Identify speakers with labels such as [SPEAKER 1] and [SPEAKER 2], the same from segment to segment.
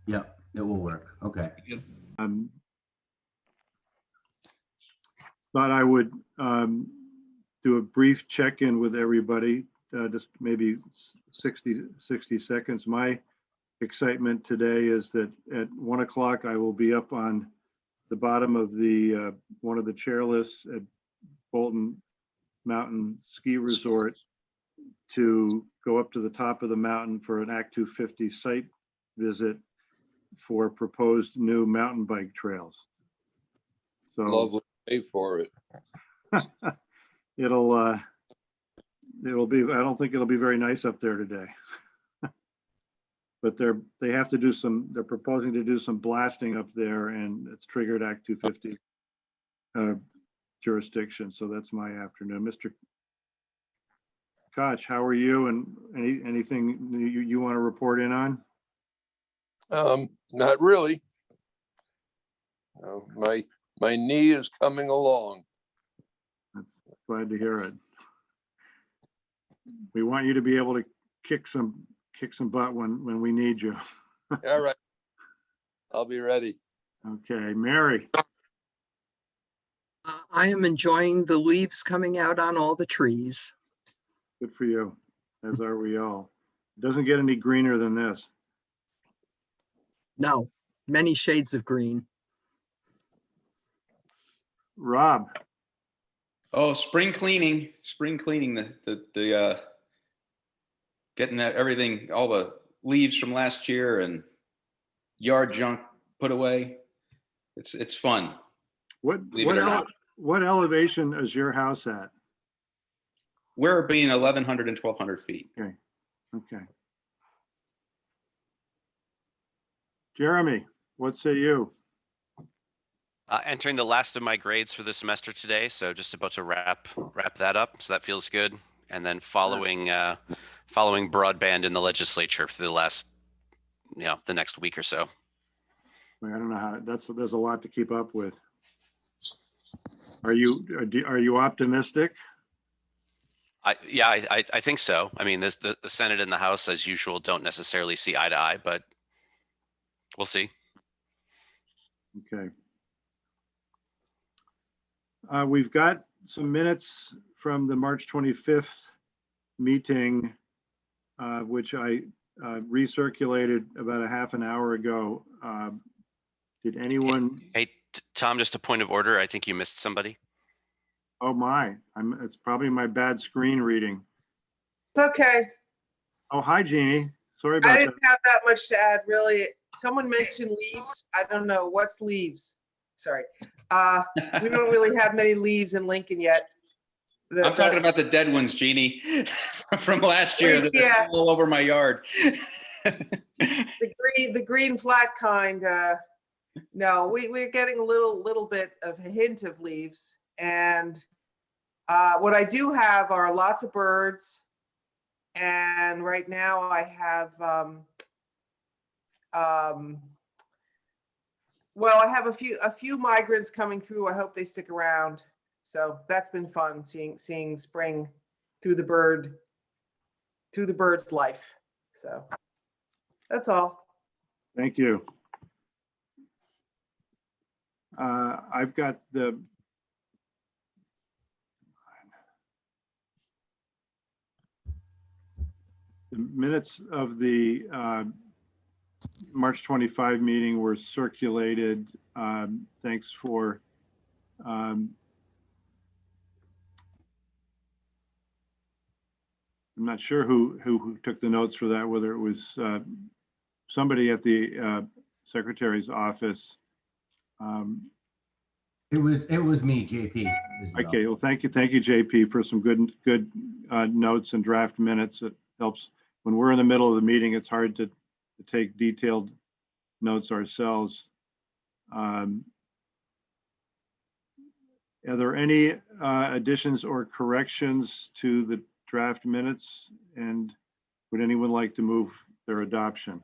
[SPEAKER 1] Yeah, it will work. Okay.
[SPEAKER 2] Um, Thought I would do a brief check-in with everybody, just maybe 60 seconds. My excitement today is that at 1 o'clock, I will be up on the bottom of the one of the chairlifts at Bolton Mountain Ski Resort to go up to the top of the mountain for an Act 250 site visit for proposed new mountain bike trails. So
[SPEAKER 3] Lovely, pay for it.
[SPEAKER 2] it'll be, I don't think it'll be very nice up there today. But they have to do some, they're proposing to do some blasting up there, and it's triggered Act 250 jurisdiction. So that's my afternoon. Mr. Koch, how are you? And anything you want to report in on?
[SPEAKER 3] Not really. No, my knee is coming along.
[SPEAKER 2] That's glad to hear it. We want you to be able to kick some butt when we need you.
[SPEAKER 3] All right. I'll be ready.
[SPEAKER 2] Okay, Mary.
[SPEAKER 4] I am enjoying the leaves coming out on all the trees.
[SPEAKER 2] Good for you, as are we all. It doesn't get any greener than this.
[SPEAKER 4] No, many shades of green.
[SPEAKER 2] Rob.
[SPEAKER 5] Oh, spring cleaning, the getting everything, all the leaves from last year and yard junk put away. It's fun.
[SPEAKER 2] What elevation is your house at?
[SPEAKER 5] We're being 1,100 and 1,200 feet.
[SPEAKER 2] Okay. Jeremy, what say you?
[SPEAKER 6] Entering the last of my grades for the semester today, so just about to wrap that up. So that feels good. And then following broadband in the legislature for the last, the next week or so.
[SPEAKER 2] I don't know how there's a lot to keep up with. Are you optimistic?
[SPEAKER 6] I think so. I mean, the Senate and the House, as usual, don't necessarily see eye to eye, but we'll see.
[SPEAKER 2] Okay. We've got some minutes from the March 25th meeting, which I recirculated about a half an hour ago. Did anyone?
[SPEAKER 6] Hey, Tom, just a point of order. I think you missed somebody.
[SPEAKER 2] Oh my, it's probably my bad screen reading.
[SPEAKER 7] It's okay.
[SPEAKER 2] Oh, hi, Jeannie. Sorry about
[SPEAKER 7] I
[SPEAKER 2] that.
[SPEAKER 7] didn't have that much to add, really. Someone mentioned leaves. I don't know. What's leaves? Sorry. We don't really have many leaves in Lincoln yet.
[SPEAKER 5] I'm talking about the dead ones, Jeannie, from last year that
[SPEAKER 7] Yeah.
[SPEAKER 5] are still all over my yard.
[SPEAKER 7] The green flat kind. No, we're getting a little bit of a hint of leaves. And what I do have are lots of birds. And right now I have, well, I have a few migrants coming through. I hope they stick around. So that's been fun, seeing spring through the bird's life. So that's all.
[SPEAKER 2] Thank you. I've got the minutes of the March 25 meeting were circulated. Thanks for I'm not sure who took the notes for that, whether it was somebody at the secretary's office.
[SPEAKER 1] It was me, JP.
[SPEAKER 2] Okay, well, thank you, JP, for some good notes and draft minutes. It helps when we're in the middle of the meeting. It's hard to take detailed notes ourselves. Are there any additions or corrections to the draft minutes, and would anyone like to move their adoption?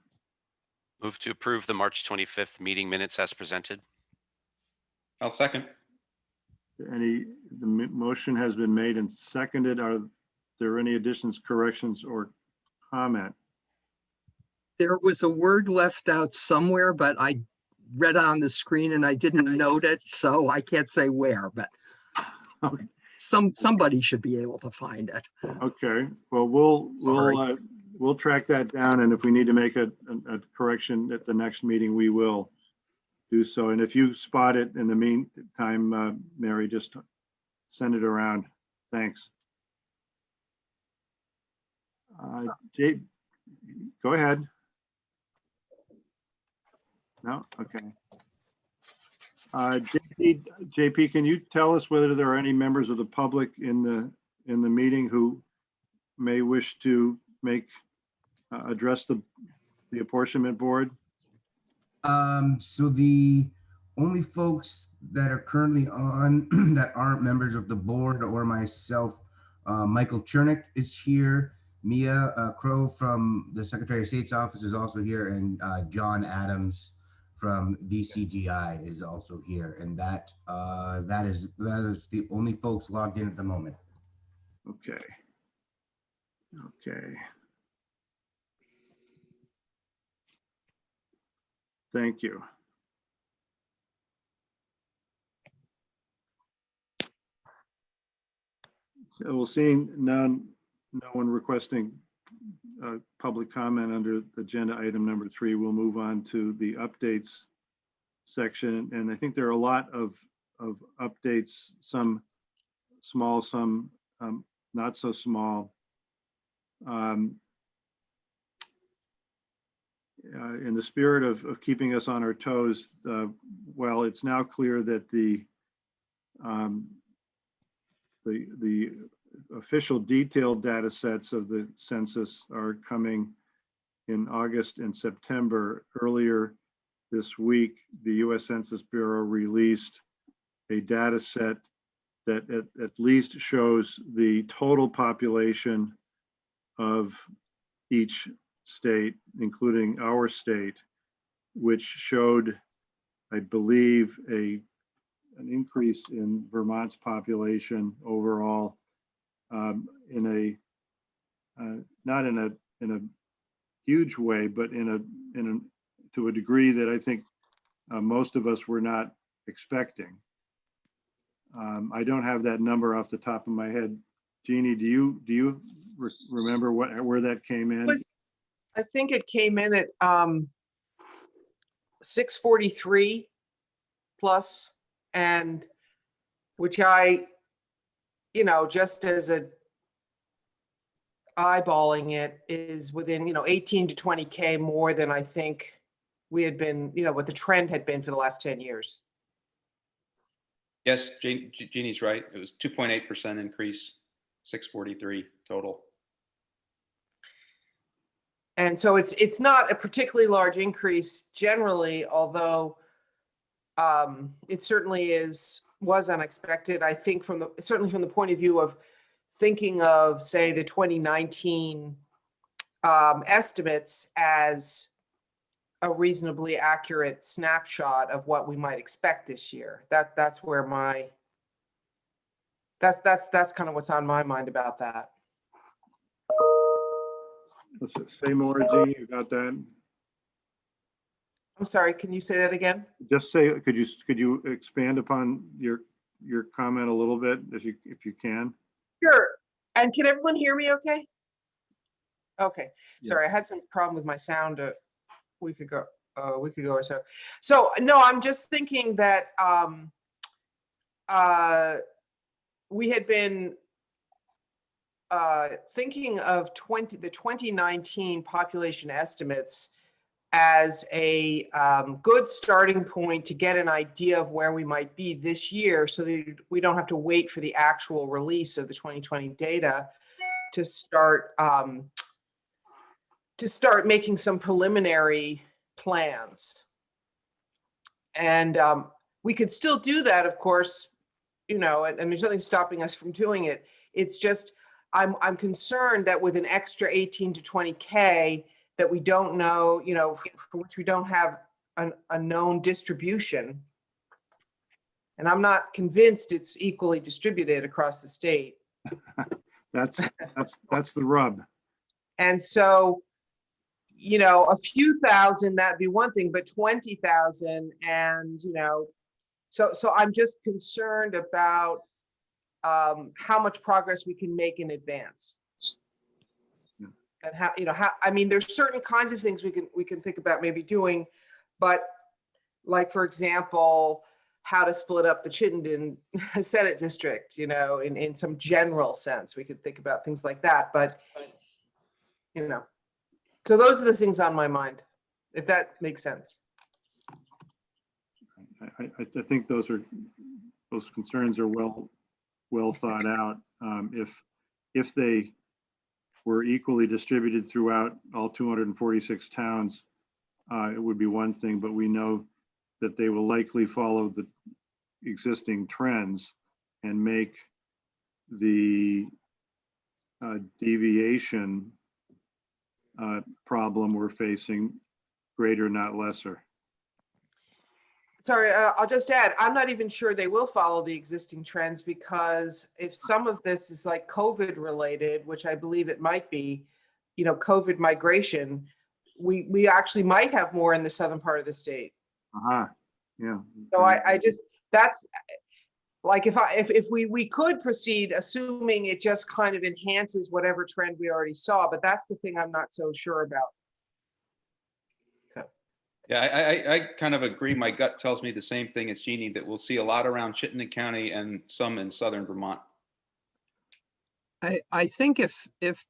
[SPEAKER 6] Move to approve the March 25th meeting minutes as presented.
[SPEAKER 5] I'll second.
[SPEAKER 2] The motion has been made and seconded. Are there any additions, corrections, or comment?
[SPEAKER 4] There was a word left out somewhere, but I read on the screen and I didn't note it, so I can't say where, but
[SPEAKER 2] Okay.
[SPEAKER 4] somebody should be able to find it.
[SPEAKER 2] Okay, well, we'll track that down, and if we need to make a correction at the next meeting, we will do so. And if you spot it in the meantime, Mary, just send it around. Thanks. Jay, go ahead. No, okay. JP, can you tell us whether there are any members of the public in the meeting who may wish to address the apportionment board?
[SPEAKER 1] So the only folks that are currently on that aren't members of the board or myself, Michael Chernick is here. Mia Crow from the Secretary of State's office is also here, and John Adams from VCGI is also here, and that is the only folks logged in at the moment.
[SPEAKER 2] Okay. Okay. Thank you. So we'll seeing no one requesting public comment under agenda item number 3. We'll move on to the updates section. And I think there are a lot of updates, some small, some not so small. In the spirit of keeping us on our toes, well, it's now clear that the official detailed data sets of the census are coming in August and September. Earlier this week, the U.S. Census Bureau released a data set that at least shows the total population of each state, including our state, which showed, I believe, an increase in Vermont's population overall, in a not in a huge way, but to a degree that I think most of us were not expecting. I don't have that number off the top of my head. Jeannie, do you remember where that came in?
[SPEAKER 7] I think it came in at 643 plus, and which I, just as a eyeballing it, is within 18 to 20K more than I think we had been, what the trend had been for the last 10 years.
[SPEAKER 5] Yes, Jeannie's right. It was 2.8% increase, 643 total.
[SPEAKER 7] And so it's not a particularly large increase generally, although it certainly was unexpected. I think certainly from the point of view of thinking of, say, the 2019 estimates as a reasonably accurate snapshot of what we might expect this year. That's where that's kind of what's on my mind about that.
[SPEAKER 2] Let's say more, Jeannie, you got that?
[SPEAKER 7] I'm sorry, can you say that again?
[SPEAKER 2] Just say, could you expand upon your comment a little bit, if you can?
[SPEAKER 7] Sure. And can everyone hear me okay? Okay.
[SPEAKER 2] Yeah.
[SPEAKER 7] Sorry, I had some problem with my sound a week ago or so. So no, I'm just thinking that we had been thinking of the 2019 population estimates as a good starting point to get an idea of where we might be this year, so that we don't have to wait for the actual release of the 2020 data to start making some preliminary plans. And we could still do that, of course, and there's nothing stopping us from doing it. It's just I'm concerned that with an extra 18 to 20K that we don't know, for which we don't have a known distribution. And I'm not convinced it's equally distributed across the state.
[SPEAKER 2] That's the rub.
[SPEAKER 7] And so, you know, a few thousand, that'd be one thing, but 20,000 and, you know, so I'm just concerned about how much progress we can make in advance.
[SPEAKER 2] Yeah.
[SPEAKER 7] And how, you know, how, I mean, there's certain kinds of things we can think about maybe doing, but like, for example, how to split up the Chittenden Senate district, you know, in some general sense, we could think about things like that, but, you know, so those are the things on my mind, if that makes sense.
[SPEAKER 2] I think those concerns are well thought out. If they were equally distributed throughout all 246 towns, it would be one thing, but we know that they will likely follow the existing trends and make the deviation problem we're facing greater, not lesser.
[SPEAKER 7] Sorry, I'll just add, I'm not even sure they will follow the existing trends, because if some of this is like COVID related, which I believe it might be, you know, COVID migration, we actually might have more in the southern part of the state.
[SPEAKER 2] Yeah.
[SPEAKER 7] So I just, that's like, if we could proceed, assuming it just kind of enhances whatever trend we already saw, but that's the thing I'm not so sure about.
[SPEAKER 5] Yeah, I kind of agree. My gut tells me the same thing as Jeannie, that we'll see a lot around Chittenden County and some in southern Vermont.
[SPEAKER 4] I think if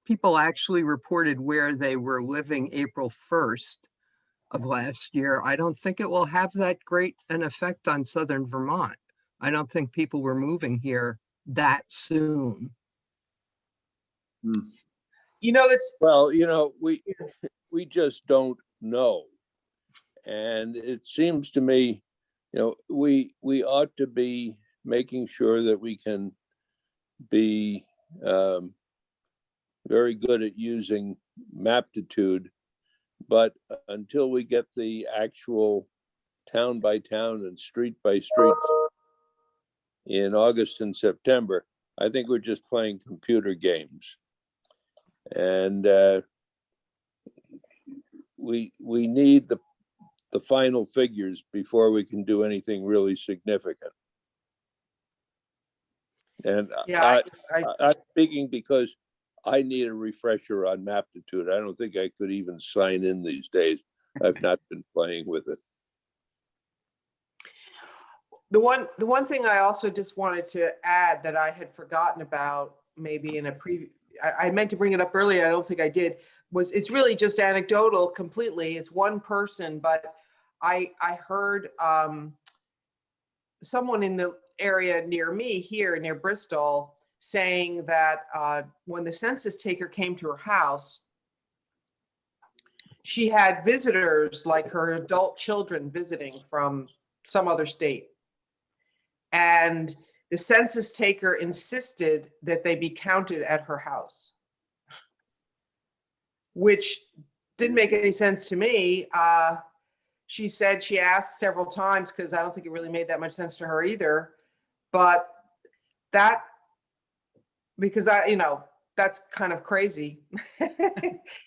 [SPEAKER 4] people actually reported where they were living April 1st of last year, I don't think it will have that great an effect on southern Vermont. I don't think people were moving here that soon.
[SPEAKER 7] You know, that's,
[SPEAKER 3] Well, you know, we just don't know. And it seems to me, you know, we ought to be making sure that we can be very good at using Maptitude, but until we get the actual town by town and street by street in August and September, I think we're just playing computer games. And we need the final figures before we can do anything really significant. And
[SPEAKER 7] yeah,
[SPEAKER 3] I'm speaking because I need a refresher on Maptitude. I don't think I could even sign in these days. I've not been playing with it.
[SPEAKER 7] the one thing I also just wanted to add that I had forgotten about, maybe in a I meant to bring it up earlier, I don't think I did, was it's really just anecdotal completely. It's one person, but I heard someone in the area near me here, near Bristol, saying that when the census taker came to her house, she had visitors, like her adult children visiting from some other state. And the census taker insisted that they be counted at her house, which didn't make any sense to me. She said she asked several times, because I don't think it really made that much sense to her either. But that, because you know, that's kind of crazy.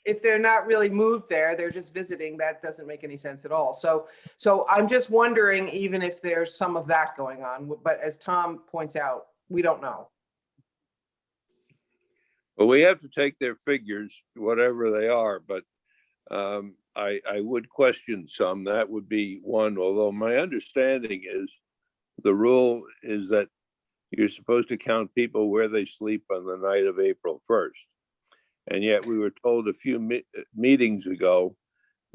[SPEAKER 7] If they're not really moved there, they're just visiting, that doesn't make any sense at all. So I'm just wondering, even if there's some of that going on, but as Tom points out, we don't know.
[SPEAKER 3] Well, we have to take their figures, whatever they are, but I would question some. That would be one, although my understanding is the rule is that you're supposed to count people where they sleep on the night of April 1st. And yet we were told a few meetings ago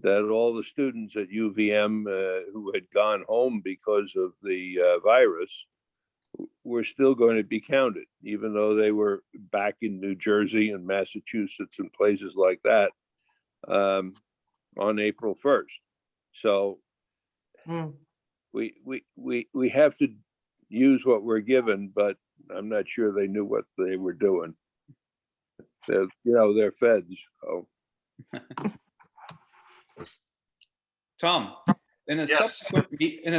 [SPEAKER 3] that all the students at UVM who had gone home because of the virus were still going to be counted, even though they were back in New Jersey and Massachusetts and places like that on April 1st. So we have to use what we're given, but I'm not sure they knew what they were doing. They're, you know, they're feds. So.
[SPEAKER 5] Tom, in a
[SPEAKER 8] Yes.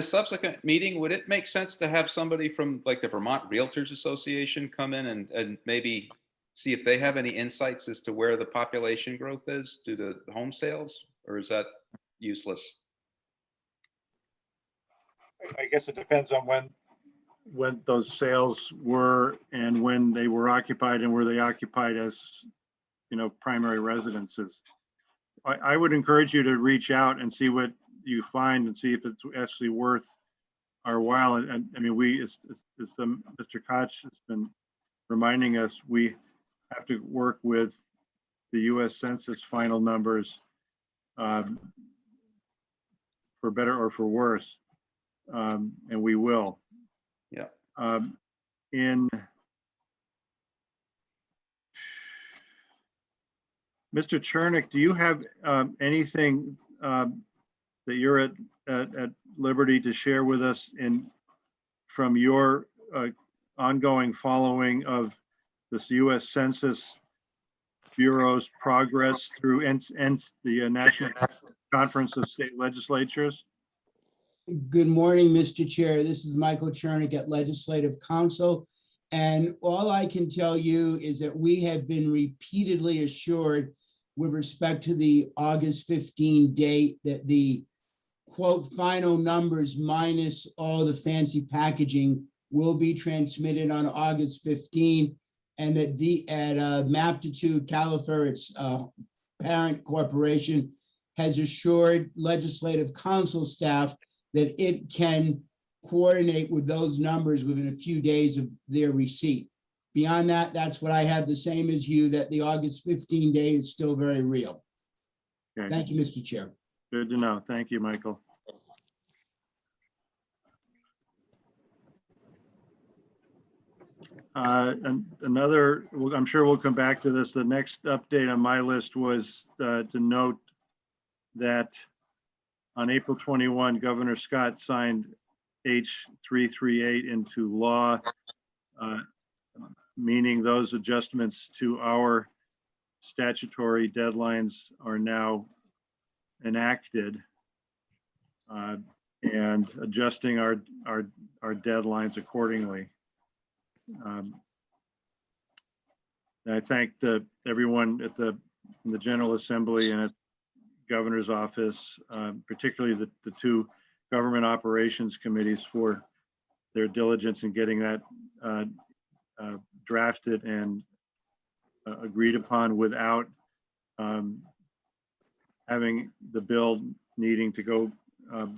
[SPEAKER 5] subsequent meeting, would it make sense to have somebody from like the Vermont Realtors Association come in and maybe see if they have any insights as to where the population growth is due to home sales, or is that useless?
[SPEAKER 2] I guess it depends on when those sales were and when they were occupied and were they occupied as, primary residences. I would encourage you to reach out and see what you find and see if it's actually worth our while. And I mean, Mr. Koch has been reminding us, we have to work with the US Census final numbers, for better or for worse. And we will.
[SPEAKER 5] Yeah.
[SPEAKER 2] In Mr. Chernick, do you have anything that you're at liberty to share with us from your ongoing following of this U.S. Census Bureau's progress through the National Conference of State Legislatures?
[SPEAKER 8] Good morning, Mr. Chair. This is Michael Chernick at Legislative Council. And all I can tell you is that we have been repeatedly assured with respect to the August 15 date that the quote final numbers minus all the fancy packaging will be transmitted on August 15, and that Maptitude Califer, its parent corporation, has assured Legislative Council staff that it can coordinate with those numbers within a few days of their receipt. Beyond that, that's what I have, the same as you, that the August 15 date is still very real.
[SPEAKER 2] Okay.
[SPEAKER 8] Thank you, Mr. Chair.
[SPEAKER 2] Good to know. Thank you, Michael. And I'm sure we'll come back to this. The next update on my list was to note that on April 21, Governor Scott signed H338 into law, meaning those adjustments to our statutory deadlines are now enacted, and adjusting our deadlines accordingly. I thank everyone in the General Assembly and at Governor's office, particularly the two government operations committees, for their diligence in getting that drafted and agreed upon without having the bill needing to go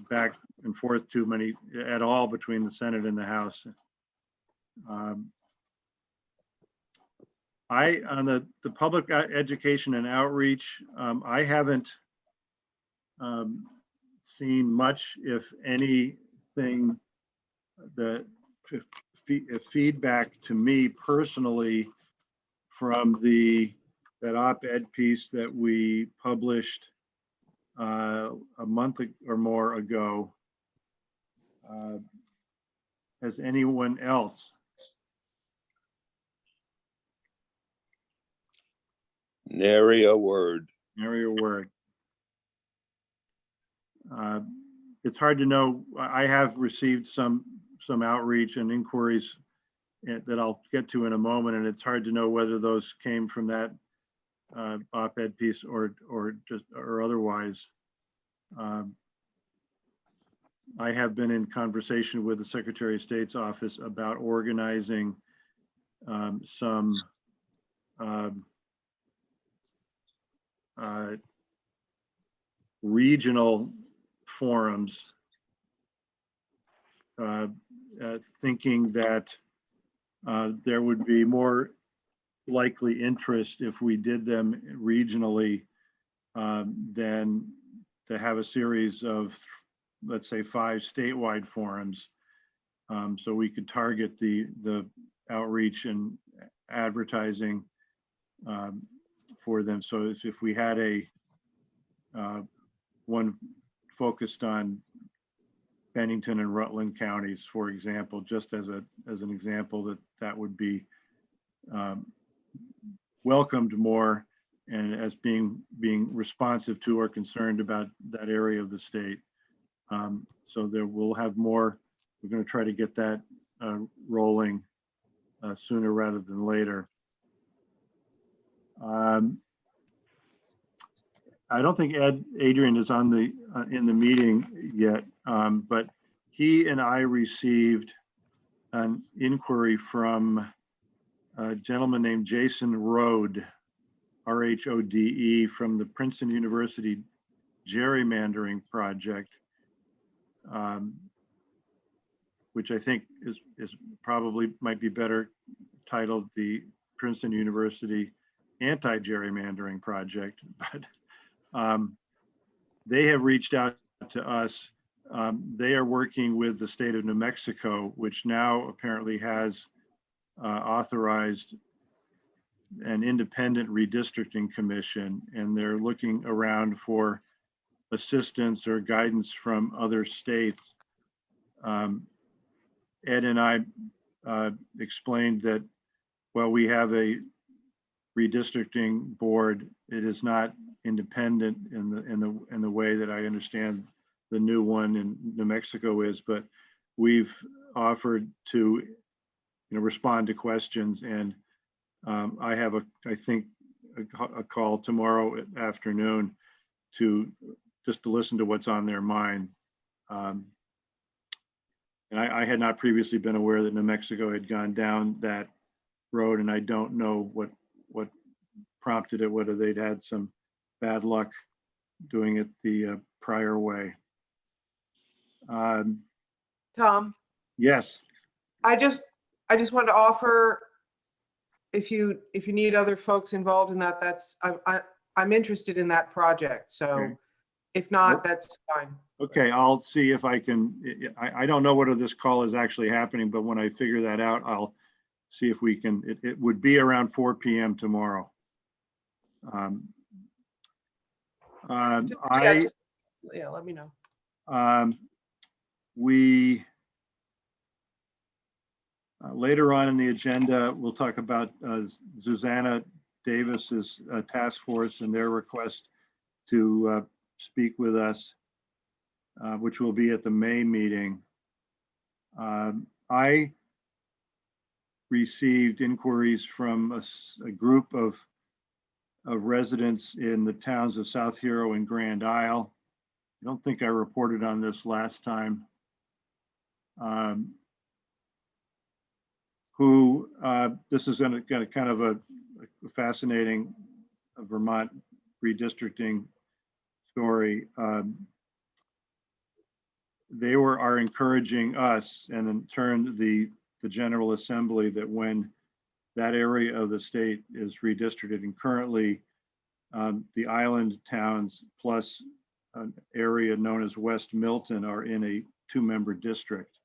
[SPEAKER 2] back and forth too many at all between the Senate and the House. On the public education and outreach, I haven't seen much, if anything, that feedback to me personally from that op-ed piece that we published a month or more ago. Has anyone else?
[SPEAKER 3] Nary a word.
[SPEAKER 2] Nary a word. It's hard to know. I have received some outreach and inquiries that I'll get to in a moment, and it's hard to know whether those came from that op-ed piece or otherwise. I have been in conversation with the Secretary of State's office about organizing some regional forums, thinking that there would be more likely interest if we did them regionally than to have a series of, let's say, 5 statewide forums. So we could target the outreach and advertising for them. So if we had one focused on Bennington and Rutland counties, for example, just as an example, that would be welcomed more, and as being responsive to or concerned about that area of the state. So there we'll have more. We're going to try to get that rolling sooner rather than later. I don't think Adrian is on the in the meeting yet, but he and I received an inquiry from a gentleman named Jason Rhode, R-H-O-D-E, from the Princeton University gerrymandering project, which I think is probably might be better titled the Princeton University Anti-Gerrymandering Project, but they have reached out to us. They are working with the state of New Mexico, which now apparently has authorized an independent redistricting commission, and they're looking around for assistance or guidance from other states. Ed and I explained that, well, we have a redistricting board. It is not independent in the way that I understand the new one in New Mexico is, but we've offered to respond to questions, and I have I think a call tomorrow afternoon to just to listen to what's on their mind. And I had not previously been aware that New Mexico had gone down that road, and I don't know what prompted it, whether they'd had some bad luck doing it the prior way.
[SPEAKER 7] Tom,
[SPEAKER 2] Yes.
[SPEAKER 7] I just wanted to offer, if you need other folks involved in that, I'm interested in that project. So
[SPEAKER 2] Okay.
[SPEAKER 7] if not, that's fine.
[SPEAKER 2] Okay, I'll see if I can. I don't know whether this call is actually happening, but when I figure that out, I'll see if we can. It would be around 4 p.m. tomorrow.
[SPEAKER 7] Yeah, let me know.
[SPEAKER 2] We later on in the agenda, we'll talk about Susanna Davis's task force and their request to speak with us, which will be at the May meeting. I received inquiries from a group of residents in the towns of South Hero and Grand Isle. I don't think I reported on this last time. This is going to kind of a fascinating Vermont redistricting story. They are encouraging us, and in turn the General Assembly, that when that area of the state is redistricted, and currently the island towns plus an area known as West Milton are in a 2-member district.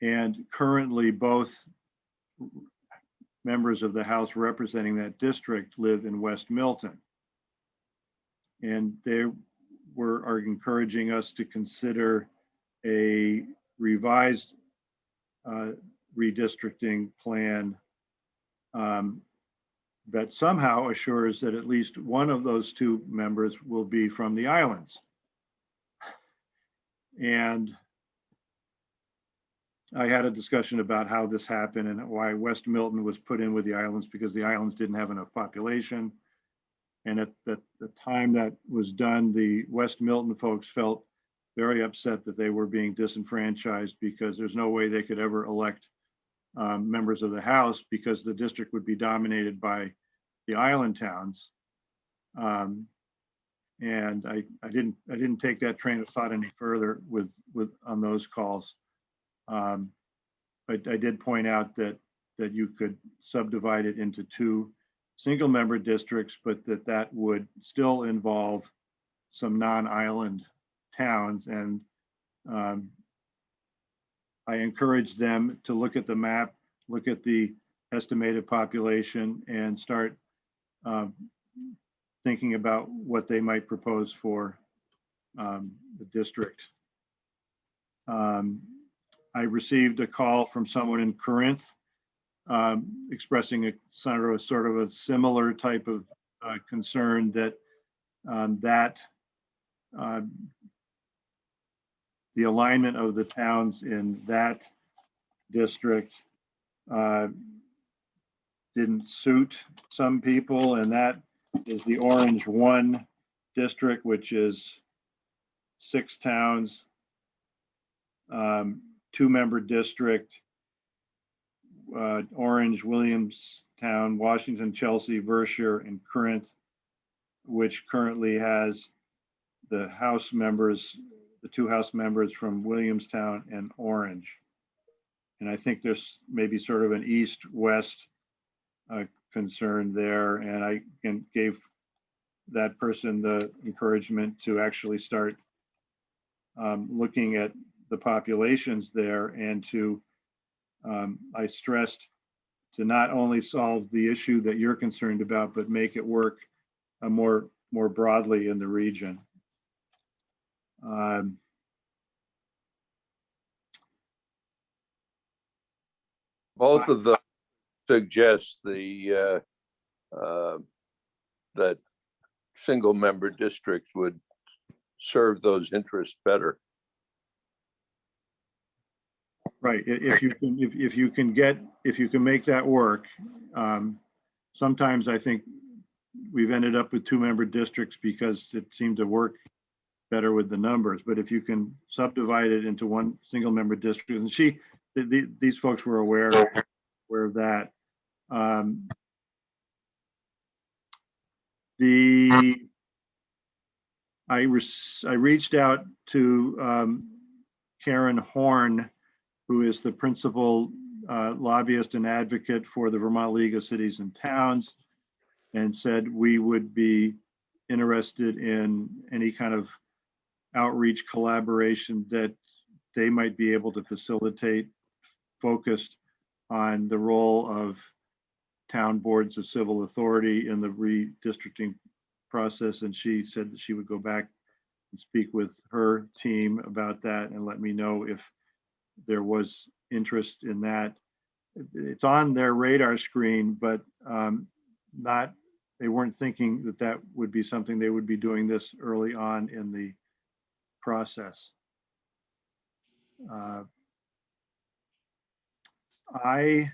[SPEAKER 2] And currently both members of the House representing that district live in West Milton. And they are encouraging us to consider a revised redistricting plan that somehow assures that at least one of those 2 members will be from the islands. And I had a discussion about how this happened and why West Milton was put in with the islands, because the islands didn't have enough population. And at the time that was done, the West Milton folks felt very upset that they were being disenfranchised, because there's no way they could ever elect members of the House, because the district would be dominated by the island towns. And I didn't take that train of thought any further on those calls. But I did point out that you could subdivide it into 2 single-member districts, but that would still involve some non-island towns. And I encouraged them to look at the map, look at the estimated population, and start thinking about what they might propose for the district. I received a call from someone in Corinth expressing a sort of a similar type of concern that the alignment of the towns in that district didn't suit some people, and that is the Orange 1 district, which is 6 towns, 2-member district, Orange, Williamstown, Washington, Chelsea, Berkshire, and Corinth, which currently has the House members, the 2 House members from Williamstown and Orange. And I think there's maybe sort of an east-west concern there. And I gave that person the encouragement to actually start looking at the populations there, and to, I stressed, to not only solve the issue that you're concerned about, but make it work more broadly in the region.
[SPEAKER 3] Both of them suggest the that single member districts would serve those interests better.
[SPEAKER 2] Right. If you can make that work. Sometimes I think we've ended up with 2-member districts because it seemed to work better with the numbers. But if you can subdivide it into one single member district, and these folks were aware of that. I reached out to Karen Horn, who is the principal lobbyist and advocate for the Vermont League of Cities and Towns, and said we would be interested in any kind of outreach collaboration that they might be able to facilitate, focused on the role of town boards of civil authority in the redistricting process. And she said that she would go back and speak with her team about that and let me know if there was interest in that. It's on their radar screen, but they weren't thinking that that would be something they would be doing this early on in the process. I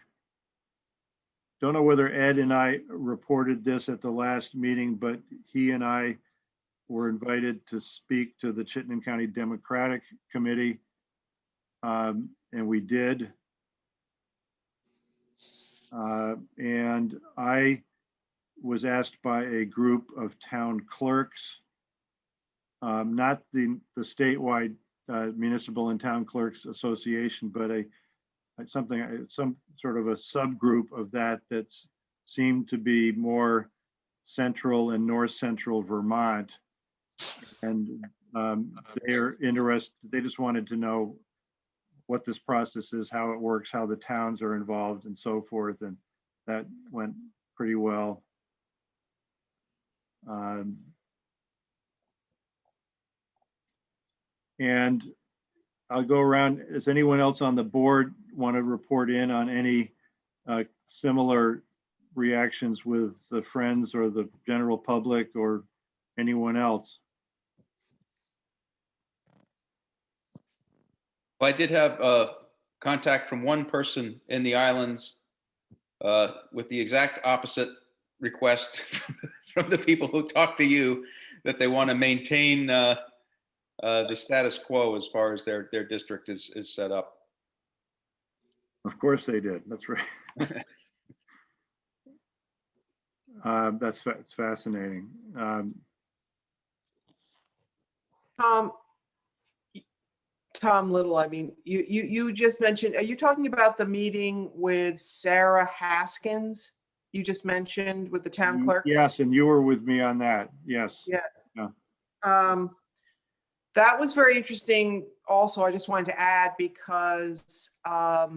[SPEAKER 2] don't know whether Ed and I reported this at the last meeting, but he and I were invited to speak to the Chittenden County Democratic Committee, and we did. And I was asked by a group of town clerks, not the statewide Municipal and Town Clerks Association, but some sort of a subgroup of that seemed to be more central and north central Vermont. And they're interested, they just wanted to know what this process is, how it works, how the towns are involved and so forth. And that went pretty well. And I'll go around. Does anyone else on the board want to report in on any similar reactions with the friends or the general public or anyone else?
[SPEAKER 5] Well, I did have contact from one person in the islands with the exact opposite request from the people who talk to you, that they want to maintain the status quo as far as their district is set up.
[SPEAKER 2] Of course they did. That's right. That's fascinating.
[SPEAKER 7] Tom Little, I mean, you just mentioned, are you talking about the meeting with Sarah Haskins? You just mentioned with the town clerks?
[SPEAKER 2] Yes, and you were with me on that. Yes.
[SPEAKER 7] Yes.
[SPEAKER 2] Yeah.
[SPEAKER 7] That was very interesting. Also, I just wanted to add, because I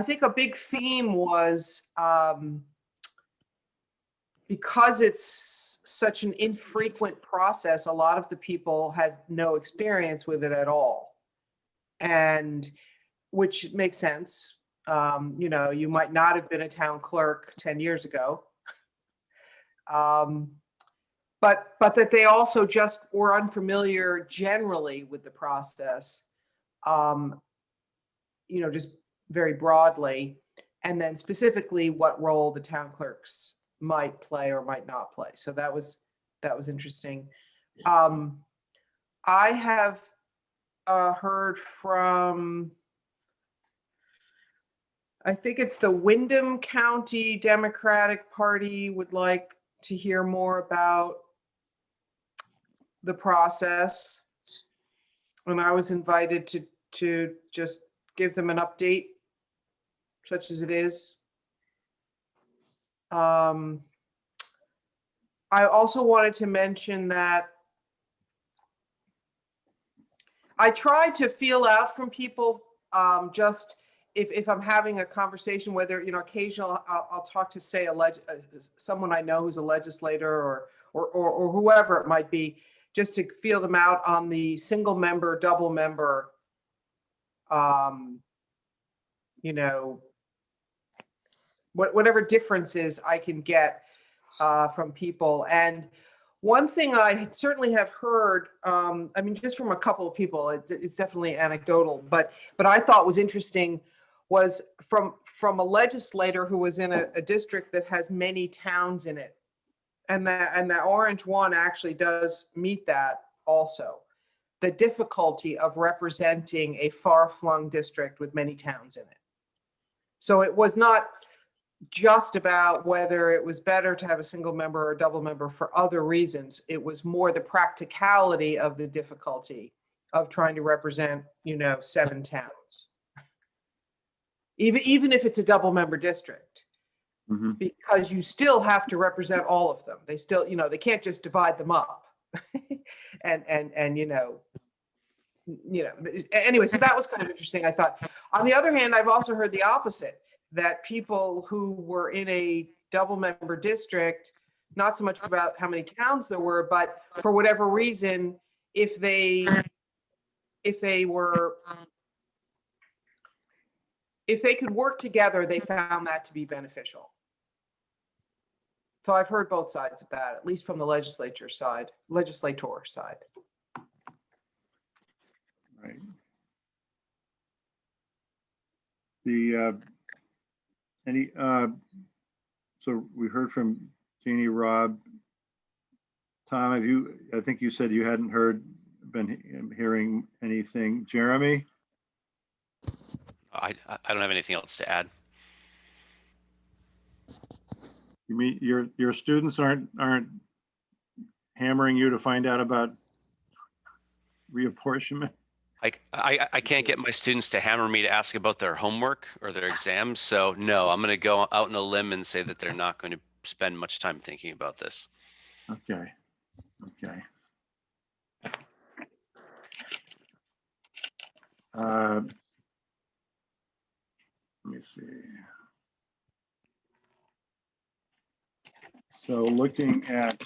[SPEAKER 7] think a big theme was because it's such an infrequent process, a lot of the people had no experience with it at all. And which makes sense. You might not have been a town clerk 10 years ago. But that they also just were unfamiliar generally with the process, just very broadly. and then specifically what role the town clerks might play or might not play. So that was interesting. I have heard from, I think it's the Windham County Democratic Party would like to hear more about the process. And I was invited to just give them an update, such as it is. I also wanted to mention that I try to feel out from people, just if I'm having a conversation, whether, occasionally I'll talk to, say, someone I know who's a legislator or whoever it might be, just to feel them out on the single member, double member, whatever differences I can get from people. And one thing I certainly have heard, just from a couple of people, it's definitely anecdotal, but I thought was interesting, was from a legislator who was in a district that has many towns in it. And the Orange one actually does meet that also. The difficulty of representing a far-flung district with many towns in it. So it was not just about whether it was better to have a single member or a double member for other reasons. It was more the practicality of the difficulty of trying to represent, 7 towns. Even if it's a double member district, because you still have to represent all of them. They still, they can't just divide them up. and anyway, so that was kind of interesting, I thought. On the other hand, I've also heard the opposite, that people who were in a double member district, not so much about how many towns there were, but for whatever reason, if they could work together, they found that to be beneficial. So I've heard both sides of that, at least from the legislator side.
[SPEAKER 2] Right. So we heard from Jeannie, Rob. Tom, I think you said you hadn't been hearing anything. Jeremy?
[SPEAKER 6] I don't have anything else to add.
[SPEAKER 2] You mean your students aren't hammering you to find out about reapportionment?
[SPEAKER 6] I can't get my students to hammer me to ask about their homework or their exams. So no, I'm going to go out on a limb and say that they're not going to spend much time thinking about this.
[SPEAKER 2] Okay. Let me see. So looking at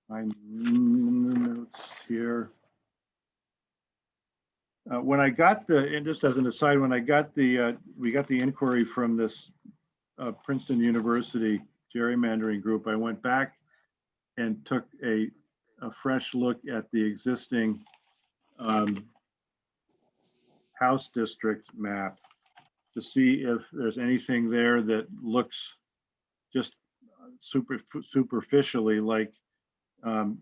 [SPEAKER 2] my notes here. When I got and just as an aside, when I got we got the inquiry from this Princeton University gerrymandering group, I went back and took a fresh look at the existing House district map to see if there's anything there that looks just superficially like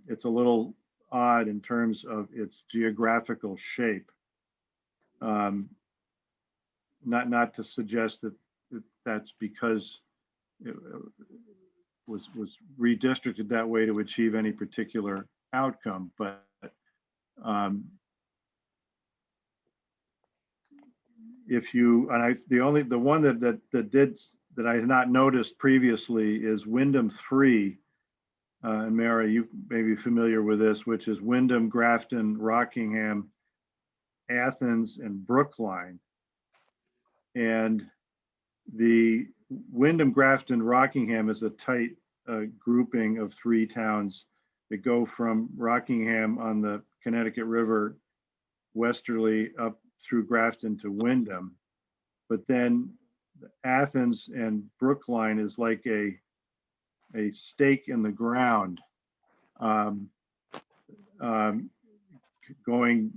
[SPEAKER 2] it's a little odd in terms of its geographical shape. Not to suggest that that's because it was redistricted that way to achieve any particular outcome, but if you, and the one that I had not noticed previously is Wyndham 3. And Mara, you may be familiar with this, which is Wyndham, Grafton, Rockingham, Athens, and Brookline. And the Wyndham, Grafton, Rockingham is a tight grouping of 3 towns that go from Rockingham on the Connecticut River westerly up through Grafton to Wyndham. But then Athens and Brookline is like a stake in the ground, going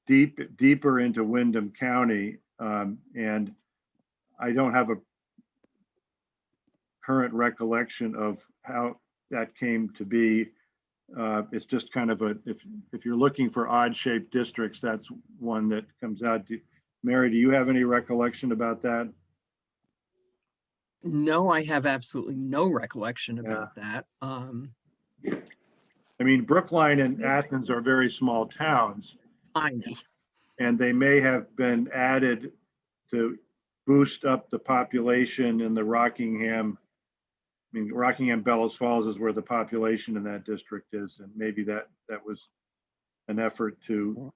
[SPEAKER 2] deeper into Wyndham County. And I don't have a current recollection of how that came to be. It's just kind of if you're looking for odd shaped districts, that's one that comes out. Mary, do you have any recollection about that?
[SPEAKER 4] No, I have absolutely no recollection
[SPEAKER 2] Yeah.
[SPEAKER 4] about that.
[SPEAKER 2] I mean, Brookline and Athens are very small towns,
[SPEAKER 4] Tiny.
[SPEAKER 2] and they may have been added to boost up the population in the Rockingham. I mean, Rockingham Bellows Falls is where the population in that district is, and maybe that was an effort to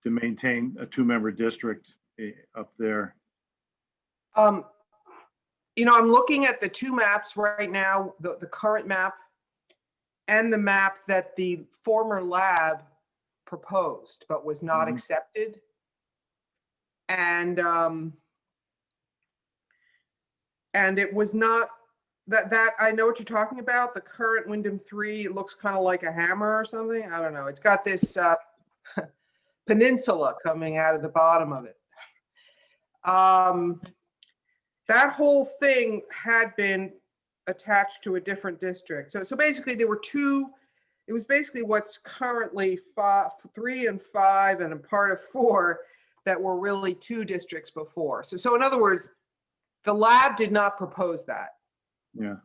[SPEAKER 2] maintain a 2-member district up there.
[SPEAKER 7] You know, I'm looking at the 2 maps right now, the current map and the map that the former lab proposed but was not
[SPEAKER 2] Mhm.
[SPEAKER 7] accepted. And it was not that I know what you're talking about. The current Wyndham 3, it looks kind of like a hammer or something. I don't know. It's got this peninsula coming out of the bottom of it. That whole thing had been attached to a different district. So basically there were 2, it was basically what's currently 3 and 5 and a part of 4 that were really 2 districts before. So in other words, the lab did not propose that.
[SPEAKER 2] Yeah.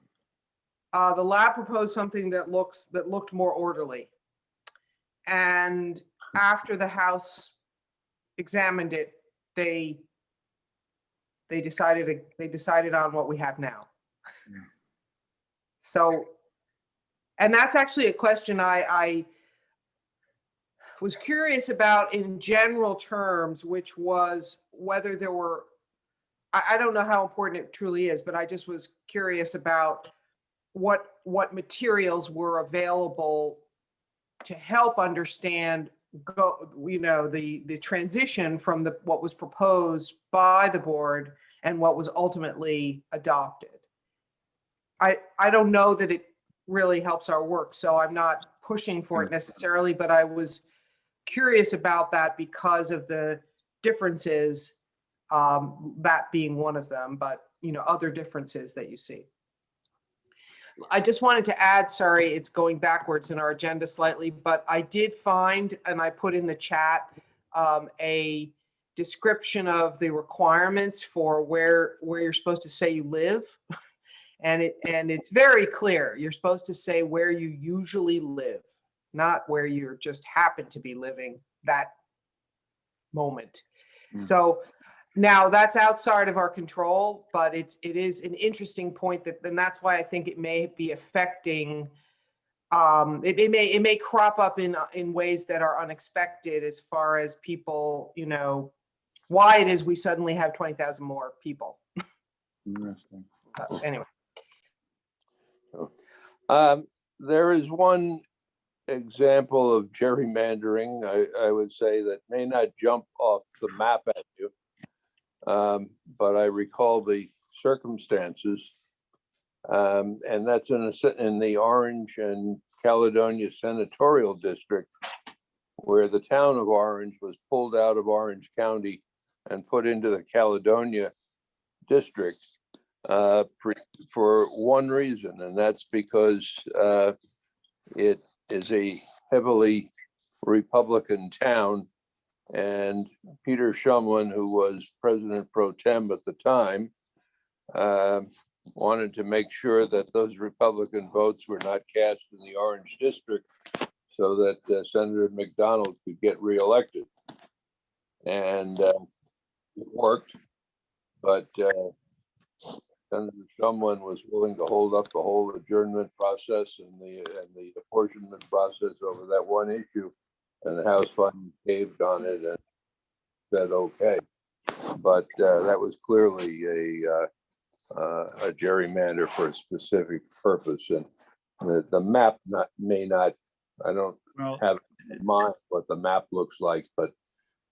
[SPEAKER 7] The lab proposed something that looked more orderly. And after the House examined it, they decided on what we have now.
[SPEAKER 2] Yeah.
[SPEAKER 7] So, and that's actually a question I was curious about in general terms, which was whether there were, I don't know how important it truly is, but I just was curious about what materials were available to help understand the transition from what was proposed by the board and what was ultimately adopted. I don't know that it really helps our work, so I'm not pushing for it necessarily, but I was curious about that because of the differences, that being one of them, but other differences that you see. I just wanted to add, sorry, it's going backwards in our agenda slightly, but I did find, and I put in the chat, a description of the requirements for where you're supposed to say you live. And it's very clear. You're supposed to say where you usually live, not where you just happen to be living that moment.
[SPEAKER 2] Mm.
[SPEAKER 7] So now that's outside of our control, but it is an interesting point and that's why I think it may be affecting. It may crop up in ways that are unexpected as far as people, why it is we suddenly have 20,000 more people.
[SPEAKER 2] Interesting.
[SPEAKER 7] Anyway.
[SPEAKER 3] There is one example of gerrymandering, I would say, that may not jump off the map at you, but I recall the circumstances, and that's in the Orange and Caledonia Senatorial District, where the town of Orange was pulled out of Orange County and put into the Caledonia District for one reason, and that's because it is a heavily Republican town, and Peter Shumlin, who was president pro tem at the time, wanted to make sure that those Republican votes were not cast in the Orange District so that Senator McDonald could get reelected. And it worked, but Senator Shumlin was willing to hold up the whole adjournment process and the apportionment process over that one issue, and the House finally caved on it and said okay. But that was clearly a gerrymander for a specific purpose, and the map may not. I don't have in mind what the map looks like, but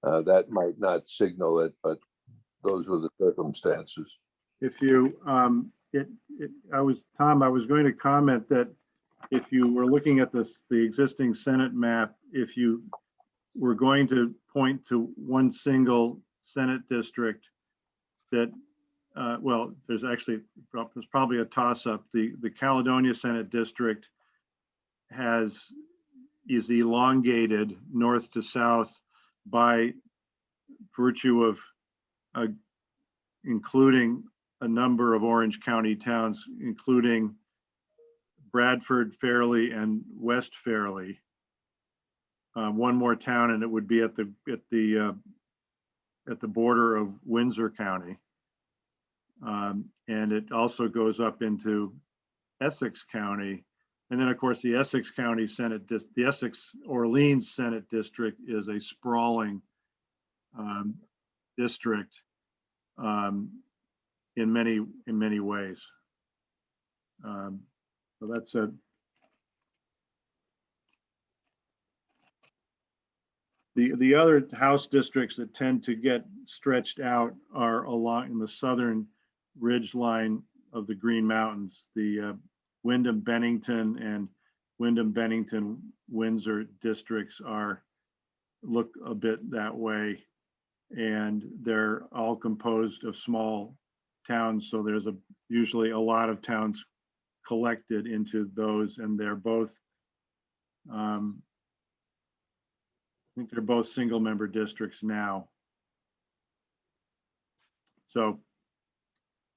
[SPEAKER 3] that might not signal it. But those were the circumstances.
[SPEAKER 2] If you, I was going to comment that if you were looking at the existing Senate map, if you were going to point to one single Senate district, that well, there's probably a toss-up. The Caledonia Senate District is elongated north to south by virtue of including a number of Orange County towns, including Bradford, Fairleigh, and West Fairleigh. One more town, and it would be at the border of Windsor County. And it also goes up into Essex County. And then, of course, the Essex County Senate, the Essex Orleans Senate District is a sprawling district in many ways. So that's a the other House districts that tend to get stretched out are along in the southern ridge line of the Green Mountains. The Wyndham Bennington and Wyndham Bennington Windsor districts look a bit that way, and they're all composed of small towns. So there's usually a lot of towns collected into those, and they're both I think they're both single member districts now. So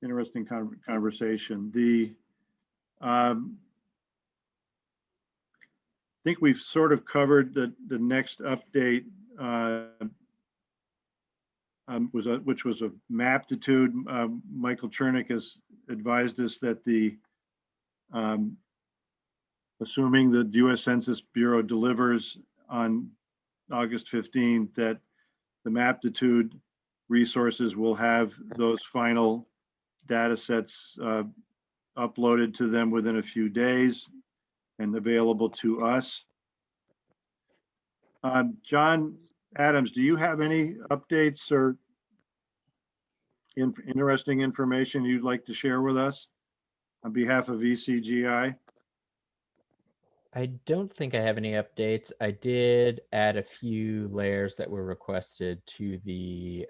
[SPEAKER 2] interesting conversation. I think we've sort of covered the next update, which was a maptitude. Michael Chernick has advised us that assuming the U.S. Census Bureau delivers on August 15th, that the maptitude resources will have those final data sets uploaded to them within a few days and available to us. John Adams, do you have any updates or interesting information you'd like to share with us on behalf of VCGI?
[SPEAKER 9] I don't think I have any updates. I did add a few layers that were requested to the,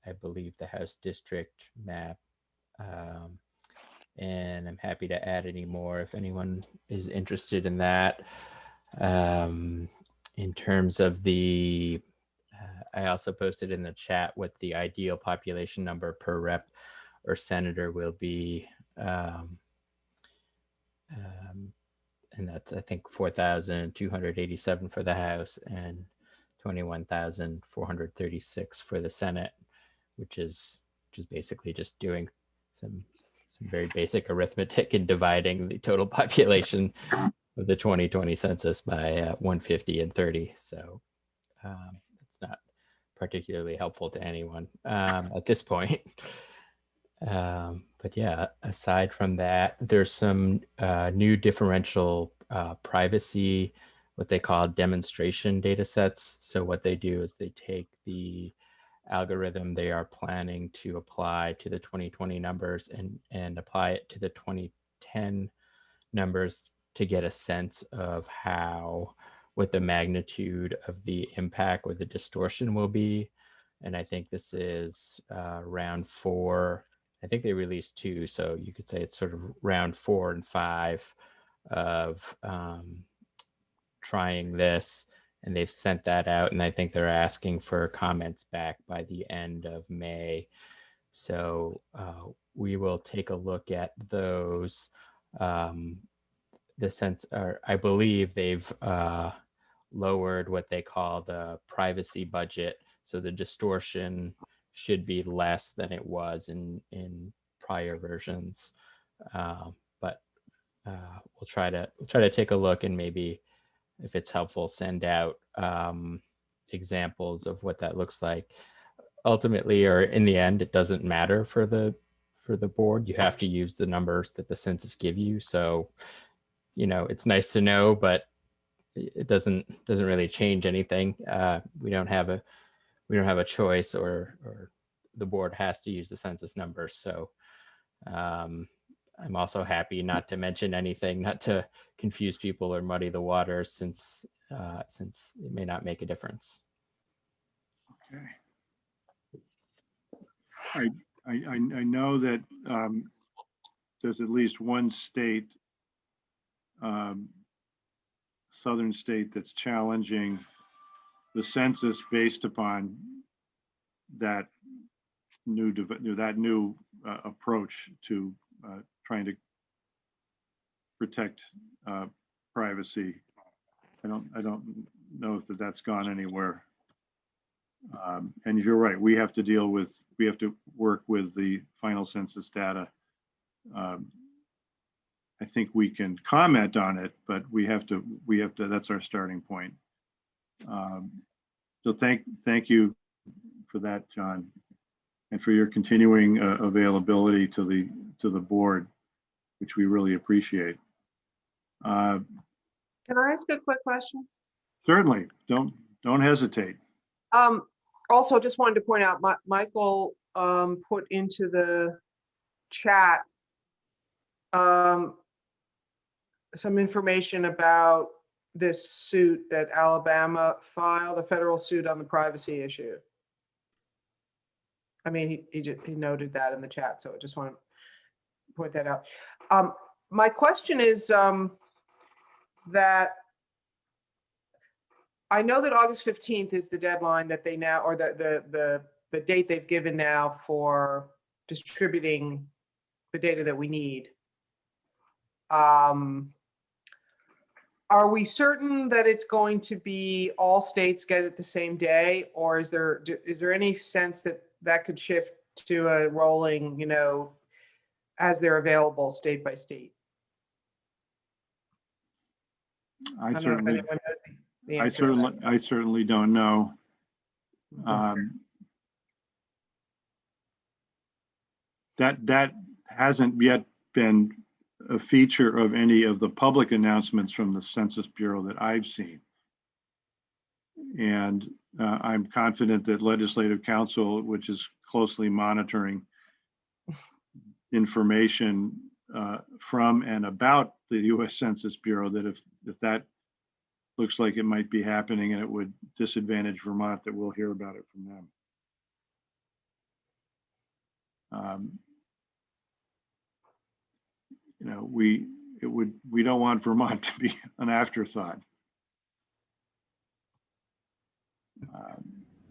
[SPEAKER 9] I believe, the House District map. And I'm happy to add any more if anyone is interested in that. In terms of the, I also posted in the chat what the ideal population number per rep or senator will be. And that's, I think, 4,287 for the House and 21,436 for the Senate, which is basically just doing some very basic arithmetic and dividing the total population of the 2020 census by 150 and 30. So it's not particularly helpful to anyone at this point. But yeah, aside from that, there's some new differential privacy, what they call demonstration data sets. So what they do is they take the algorithm they are planning to apply to the 2020 numbers and apply it to the 2010 numbers to get a sense of what the magnitude of the impact or the distortion will be. And I think this is round 4. I think they released 2, so you could say it's sort of round 4 and 5 of trying this, and they've sent that out, and I think they're asking for comments back by the end of May. So we will take a look at those. I believe they've lowered what they call the privacy budget, so the distortion should be less than it was in prior versions, but we'll try to take a look, and maybe if it's helpful, send out examples of what that looks like. Ultimately, or in the end, it doesn't matter for the board. You have to use the numbers that the census give you. So, it's nice to know, but it doesn't really change anything. We don't have a choice, or the board has to use the census numbers. So I'm also happy not to mention anything, not to confuse people or muddy the waters, since it may not make a difference.
[SPEAKER 2] Okay. I know that there's at least one state, um, southern state, that's challenging the census based upon that new approach to trying to protect privacy. I don't know if that's gone anywhere. And you're right, we have to work with the final census data. I think we can comment on it, but we have to, that's our starting point. So thank you for that, John, and for your continuing availability to the board, which we really appreciate.
[SPEAKER 7] Can I ask a quick question?
[SPEAKER 2] Certainly, don't hesitate.
[SPEAKER 7] Also, just wanted to point out, Michael put into the chat some information about this suit that Alabama filed, a federal suit on the privacy issue. I mean, he noted that in the chat, so I just want to point that out. My question is that I know that August 15th is the deadline that they now, or the date they've given now for distributing the data that we need. Are we certain that it's going to be all states get it the same day, or is there any sense that that could shift to a rolling, as they're available state by state?
[SPEAKER 2] I
[SPEAKER 7] don't know if anyone knows the
[SPEAKER 2] I
[SPEAKER 7] answer to that.
[SPEAKER 2] certainly don't know. That hasn't yet been a feature of any of the public announcements from the Census Bureau that I've seen. And I'm confident that Legislative Council, which is closely monitoring information from and about the U.S. Census Bureau, that if that looks like it might be happening and it would disadvantage Vermont, that we'll hear about it from them. We don't want Vermont to be an afterthought.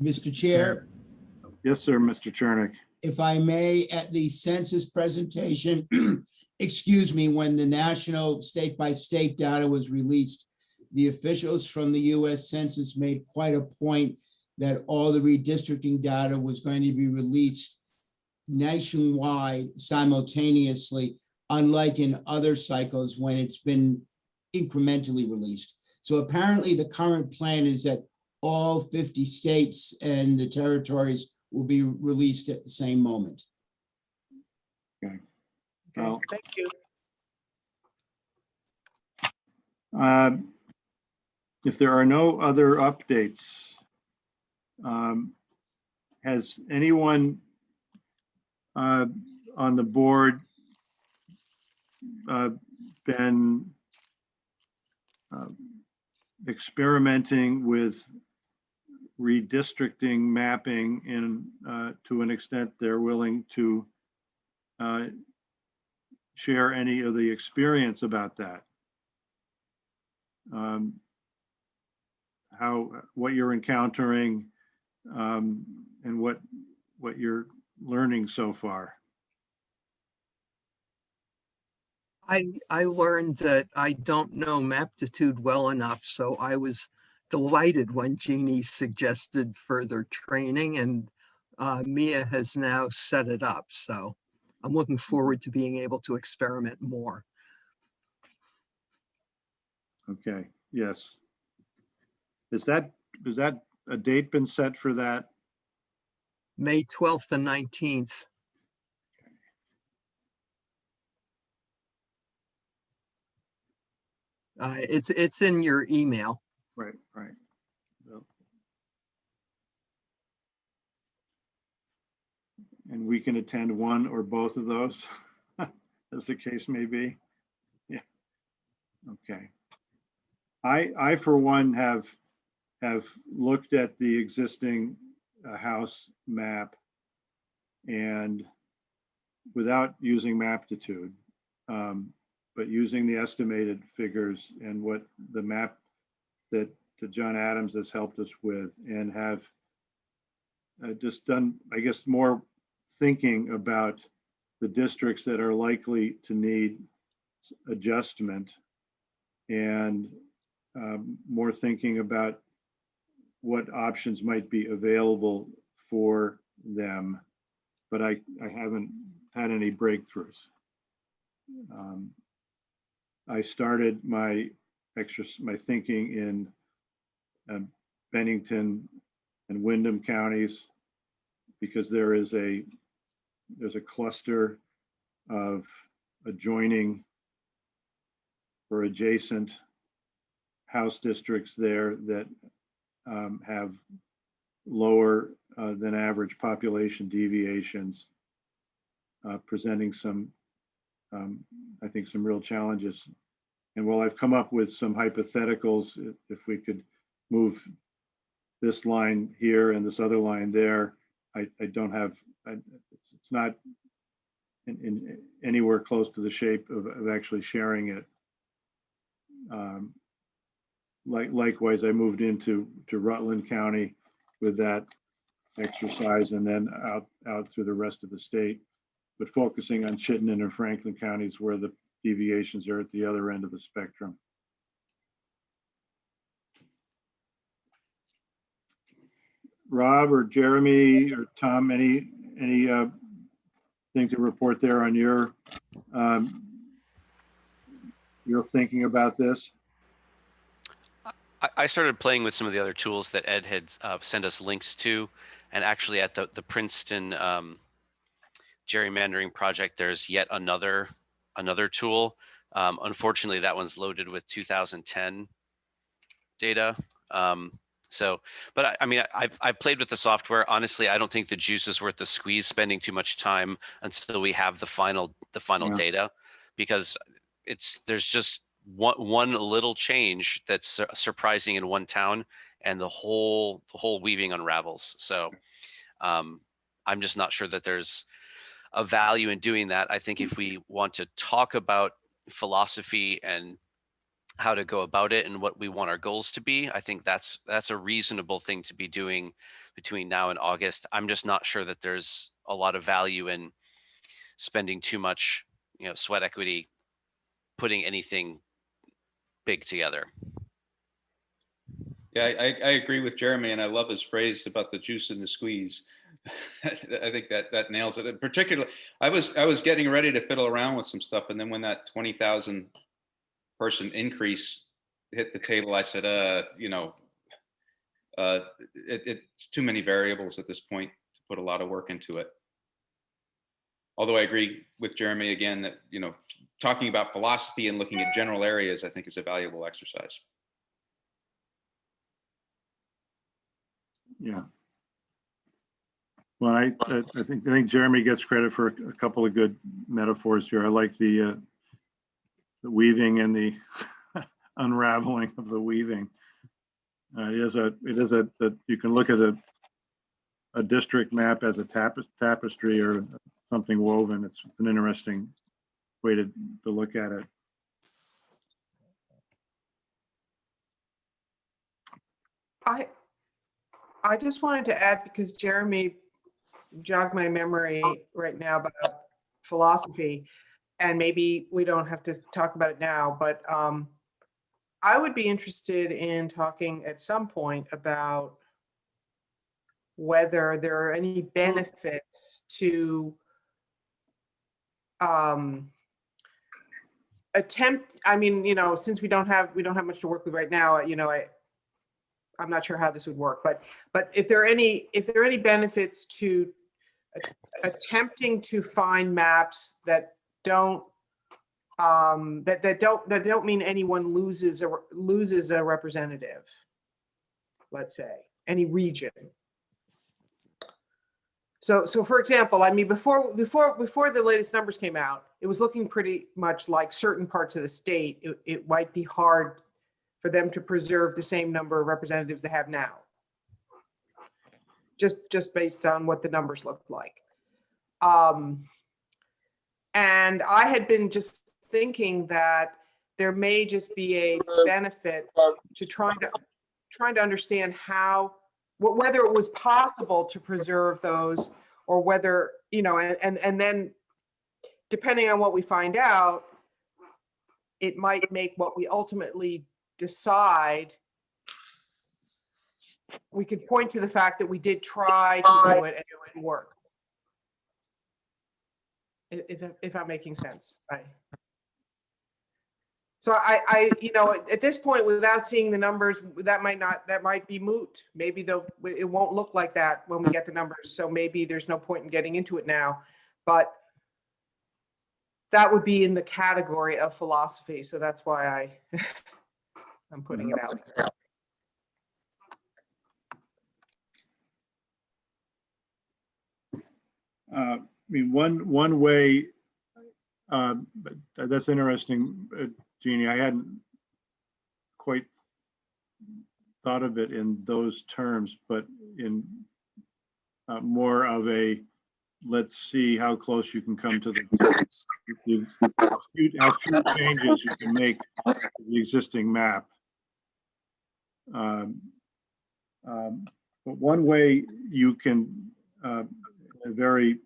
[SPEAKER 8] Mr. Chair,
[SPEAKER 2] Yes, sir, Mr. Chernick.
[SPEAKER 8] if I may, at the census presentation, excuse me, when the national state-by-state data was released, the officials from the US Census made quite a point that all the redistricting data was going to be released nationwide simultaneously, unlike in other cycles when it's been incrementally released. So apparently the current plan is that all 50 states and the territories will be released at the same moment.
[SPEAKER 2] Okay.
[SPEAKER 7] Okay,
[SPEAKER 2] Well,
[SPEAKER 7] thank you.
[SPEAKER 2] If there are no other updates, has anyone on the board been experimenting with redistricting mapping in to an extent they're willing to share any of the experience about that? What you're encountering and what you're learning so far.
[SPEAKER 4] I learned that I don't know Maptitude well enough, so I was delighted when Jeannie suggested further training, and Mia has now set it up. So I'm looking forward to being able to experiment more.
[SPEAKER 2] Okay, yes. Is that a date been set for that?
[SPEAKER 4] May 12th and 19th. It's in your email.
[SPEAKER 2] Right. And we can attend one or both of those, as the case may be. Yeah. Okay. I for one have looked at the existing house map, and without using Maptitude, but using the estimated figures and what the map that John Adams has helped us with, and have just done, I guess, more thinking about the districts that are likely to need adjustment, and more thinking about what options might be available for them. But I haven't had any breakthroughs. I started my thinking in Bennington and Windham counties, because there's a cluster of adjoining or adjacent house districts there that have lower than average population deviations, presenting some, I think, some real challenges. And while I've come up with some hypotheticals, if we could move this line here and this other line there, I don't have, it's not in anywhere close to the shape of actually sharing it. Likewise, I moved into Rutland County with that exercise, and then out through the rest of the state, but focusing on Chittenden and Franklin counties where the deviations are at the other end of the spectrum. Rob or Jeremy or Tom, any thing to report there on your thinking about this?
[SPEAKER 6] I started playing with some of the other tools that Ed had sent us links to, and actually at the Princeton gerrymandering project, there's yet another tool. Unfortunately, that one's loaded with 2010 data. But I mean, I've played with the software. Honestly, I don't think the juice is worth the squeeze spending too much time until we have the final
[SPEAKER 2] Yeah.
[SPEAKER 6] data, because there's just one little change that's surprising in one town, and the whole weaving unravels. So I'm just not sure that there's a value in doing that. I think if we want to talk about philosophy and how to go about it and what we want our goals to be, I think that's a reasonable thing to be doing between now and August. I'm just not sure that there's a lot of value in spending too much, sweat equity putting anything big together.
[SPEAKER 5] Yeah, I agree with Jeremy, and I love his phrase about the juice and the squeeze. I think that nails it. And particularly, I was getting ready to fiddle around with some stuff, and then when that 20,000 person increase hit the table, I said, it's too many variables at this point to put a lot of work into it. Although I agree with Jeremy again that, talking about philosophy and looking at general areas, I think is a valuable exercise.
[SPEAKER 2] Yeah. Well, I think Jeremy gets credit for a couple of good metaphors here. I like the weaving and the unraveling of the weaving. It is that you can look at a district map as a tapestry or something woven. It's an interesting way to look at it.
[SPEAKER 7] I just wanted to add, because Jeremy jogged my memory right now about philosophy, and maybe we don't have to talk about it now, but I would be interested in talking at some point about whether there are any benefits to attempt. I mean, since we don't have much to work with right now, I'm not sure how this would work, but if there are any benefits to attempting to find maps that don't don't mean anyone loses a representative, let's say any region. So for example, I mean, before the latest numbers came out, it was looking pretty much like certain parts of the state, it might be hard for them to preserve the same number of representatives they have now, just based on what the numbers looked like. And I had been just thinking that there may just be a benefit to trying to understand how, whether it was possible to preserve those, or whether, you know, and then depending on what we find out, it might make what we ultimately decide. We could point to the fact that we did try to do it and it didn't work. If I'm making sense. So I, you know, at this point, without seeing the numbers, that might be moot. Maybe it won't look like that when we get the numbers. So maybe there's no point in getting into it now, but that would be in the category of philosophy. So that's why I'm putting it out there.
[SPEAKER 2] I mean, one way, but that's interesting, Jeannie. I hadn't quite thought of it in those terms, but in more of a, let's see how close you can come to how few changes you can make to the existing map. But one way you can, a very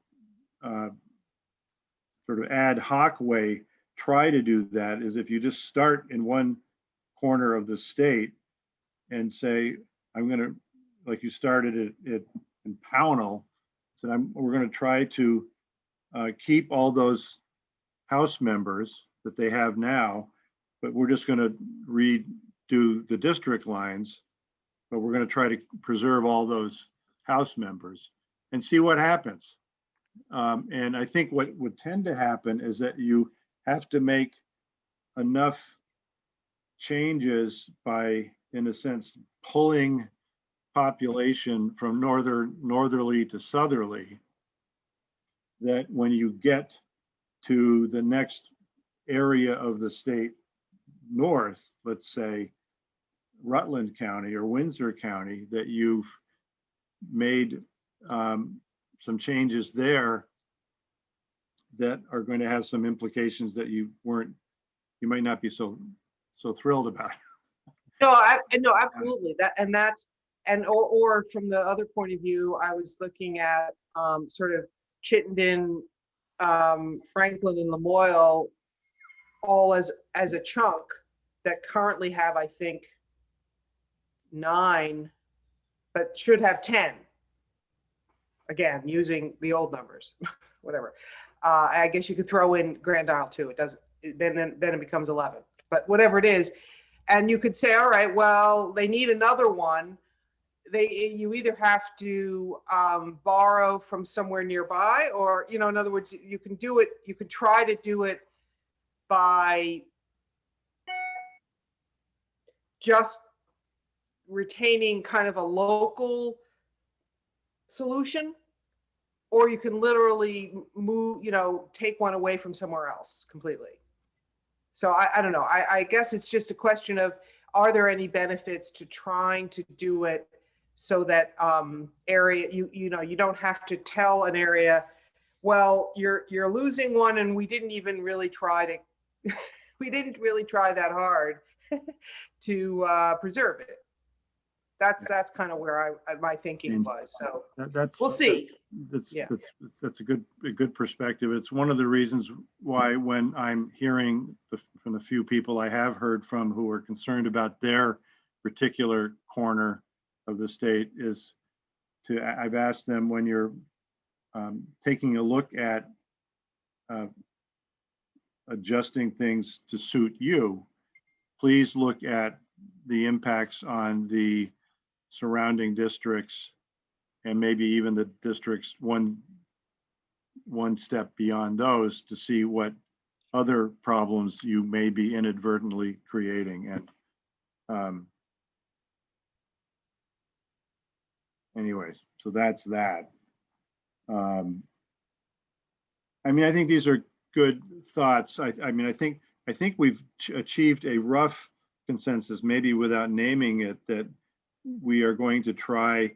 [SPEAKER 2] sort of ad hoc way, try to do that is if you just start in one corner of the state and say, I'm going to, like you started it in Pownell, said we're going to try to keep all those House members that they have now, but we're just going to redo the district lines, but we're going to try to preserve all those House members and see what happens. And I think what would tend to happen is that you have to make enough changes by, in a sense, pulling population from northerly to southerly, that when you get to the next area of the state north, let's say Rutland County or Windsor County, that you've made some changes there that are going to have some implications that you might not be so thrilled about.
[SPEAKER 7] No, absolutely. Or from the other point of view, I was looking at sort of Chittenden, Franklin, and Lamoille all as a chunk that currently have, I think, 9, but should have 10. Again, using the old numbers, whatever. I guess you could throw in Grand Isle too. It doesn't. Then it becomes 11. But whatever it is, and you could say, all right, well, they need another one. You either have to borrow from somewhere nearby, or, you know, in other words, you can do it. You can try to do it by just retaining kind of a local solution, or you can literally move, you know, take one away from somewhere else completely. So I don't know. I guess it's just a question of, are there any benefits to trying to do it so that area, you know, you don't have to tell an area, well, you're losing one, and we didn't even really try to, we didn't really try that hard to preserve it. That's kind of where my thinking was. So we'll see.
[SPEAKER 2] That's a good perspective. It's one of the reasons why, when I'm hearing from the few people I have heard from who are concerned about their particular corner of the state, is I've asked them, when you're taking a look at adjusting things to suit you, please look at the impacts on the surrounding districts, and maybe even the districts one step beyond those, to see what other problems you may be inadvertently creating. And anyways, so that's that. I mean, I think these are good thoughts. I mean, I think we've achieved a rough consensus, maybe without naming it, that we are going to try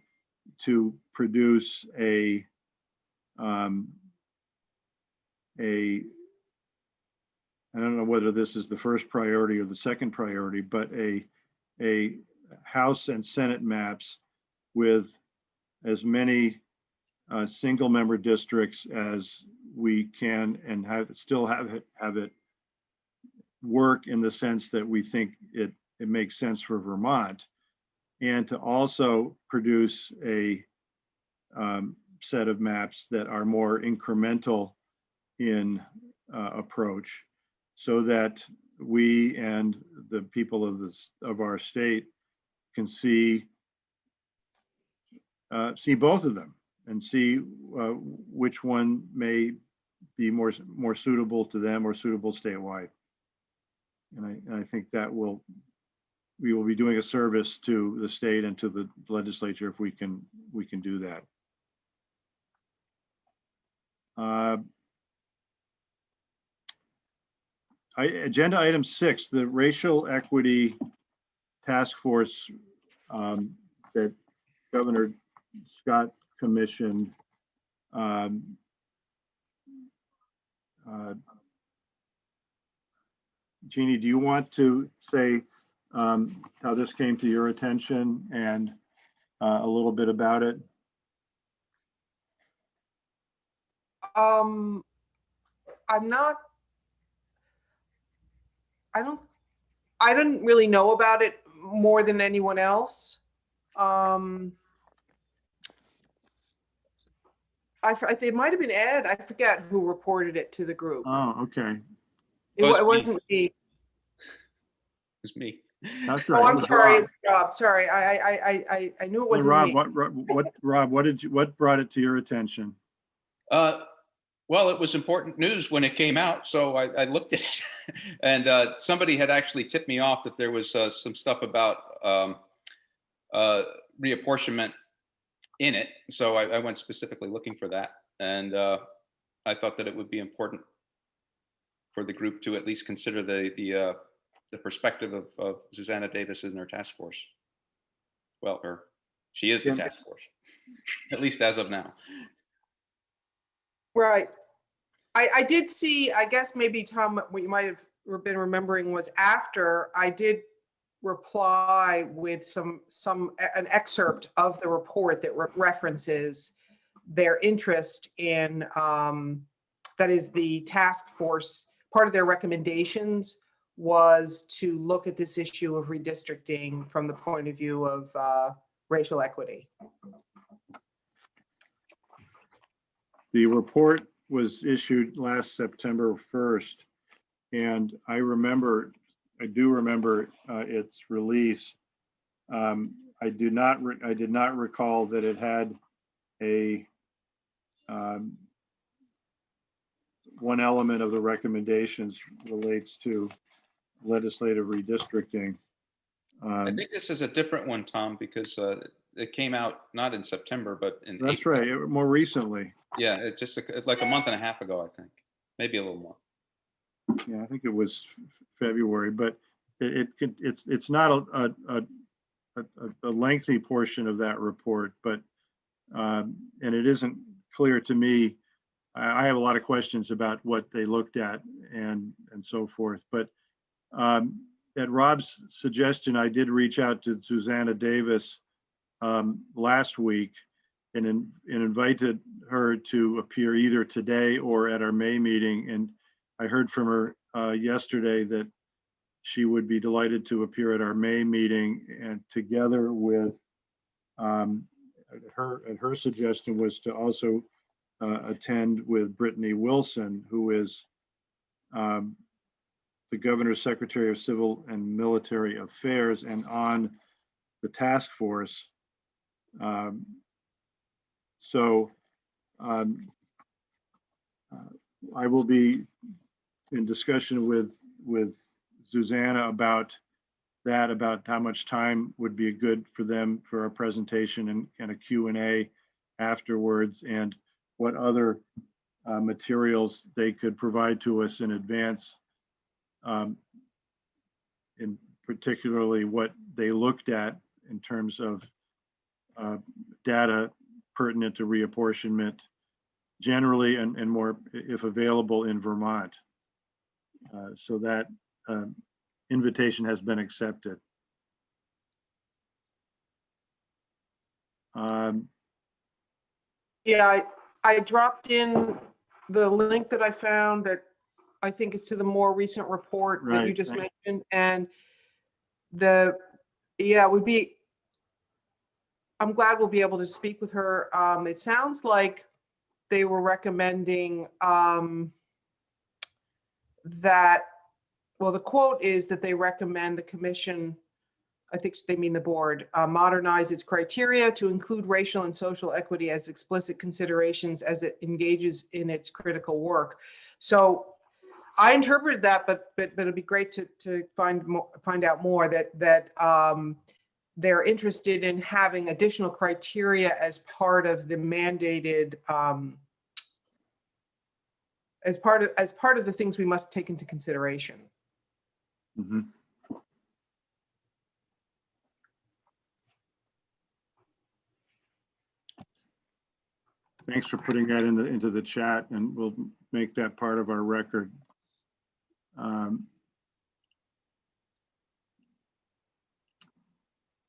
[SPEAKER 2] to produce a I don't know whether this is the first priority or the second priority, but a House and Senate maps with as many single member districts as we can, and still have it work in the sense that we think it makes sense for Vermont, and to also produce a set of maps that are more incremental in approach, so that we and the people of our state can see both of them and see which one may be more suitable to them or suitable statewide. And I think that we will be doing a service to the state and to the legislature if we can do that. Agenda item 6, the racial equity task force that Governor Scott commissioned. Jeannie, do you want to say how this came to your attention and a little bit about it?
[SPEAKER 7] I didn't really know about it more than anyone else. It might have been Ed. I forget who reported it to the group.
[SPEAKER 2] Oh, okay.
[SPEAKER 7] It wasn't me.
[SPEAKER 5] It's me.
[SPEAKER 2] That's right.
[SPEAKER 7] Oh,
[SPEAKER 2] It
[SPEAKER 7] I'm
[SPEAKER 2] was
[SPEAKER 7] sorry,
[SPEAKER 2] Rob.
[SPEAKER 7] Rob. Sorry, I knew it
[SPEAKER 2] Well,
[SPEAKER 7] wasn't me.
[SPEAKER 2] Rob, what brought it to your attention?
[SPEAKER 5] Well, it was important news when it came out, so I looked at it, and somebody had actually tipped me off that there was some stuff about reapportionment in it. So I went specifically looking for that, and I thought that it would be important for the group to at least consider the perspective of Susanna Davis in her task force. Well, she is the task force, at least as of now.
[SPEAKER 7] Right. I did see, I guess maybe Tom, what you might have been remembering was after I did reply with an excerpt of the report that references their interest in, that is the task force, part of their recommendations was to look at this issue of redistricting from the point of view of racial equity.
[SPEAKER 2] The report was issued last September 1st, and I do remember its release. I did not recall that it had a one element of the recommendations relates to legislative redistricting.
[SPEAKER 5] I think this is a different one, Tom, because it came out not in September, but in
[SPEAKER 2] That's
[SPEAKER 5] April.
[SPEAKER 2] right, more recently.
[SPEAKER 5] Yeah, it's just like a month and a half ago, I think, maybe a little more.
[SPEAKER 2] Yeah, I think it was February, but it's not a lengthy portion of that report, but and it isn't clear to me. I have a lot of questions about what they looked at and so forth. But at Rob's suggestion, I did reach out to Susanna Davis last week and invited her to appear either today or at our May meeting. And I heard from her yesterday that she would be delighted to appear at our May meeting, and together with her suggestion was to also attend with Brittany Wilson, who is the Governor's Secretary of Civil and Military Affairs and on the task force. So I will be in discussion with Susanna about that, about how much time would be good for them for a presentation and a Q&A afterwards, and what other materials they could provide to us in advance, in particularly what they looked at in terms of data pertinent to reapportionment generally, and more if available in Vermont. So that invitation has been accepted.
[SPEAKER 7] Yeah, I dropped in the link that I found that I think is to the more recent report that you
[SPEAKER 2] Right,
[SPEAKER 7] just
[SPEAKER 2] thank-
[SPEAKER 7] mentioned. And yeah, I'm glad we'll be able to speak with her. It sounds like they were recommending that, well, the quote is that they recommend the commission, I think they mean the board, modernize its criteria to include racial and social equity as explicit considerations as it engages in its critical work. So I interpreted that, but it'd be great to find out more that they're interested in having additional criteria as part of the mandated as part of the things we must take into consideration.
[SPEAKER 2] Mhm. Thanks for putting that into the chat, and we'll make that part of our record.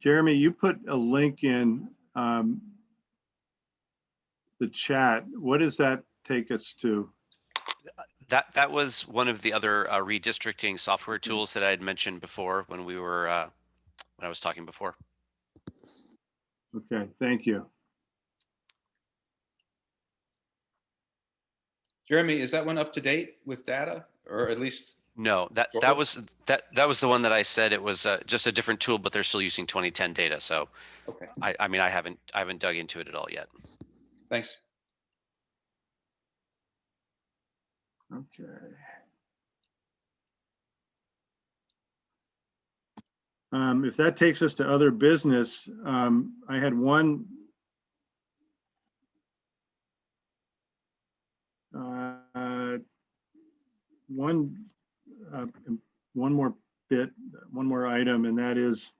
[SPEAKER 2] Jeremy, you put a link in the chat. What does that take us to?
[SPEAKER 6] That was one of the other redistricting software tools that I had mentioned before when we were when I was talking before.
[SPEAKER 2] Okay, thank you.
[SPEAKER 5] Jeremy, is that one up to date with data, or at least?
[SPEAKER 6] No, that was the one that I said it was just a different tool, but they're still using 2010 data. So
[SPEAKER 5] Okay,
[SPEAKER 6] I mean I haven't dug into it at all yet.
[SPEAKER 5] thanks.
[SPEAKER 2] Okay. If that takes us to other business, I had one more item, and that is,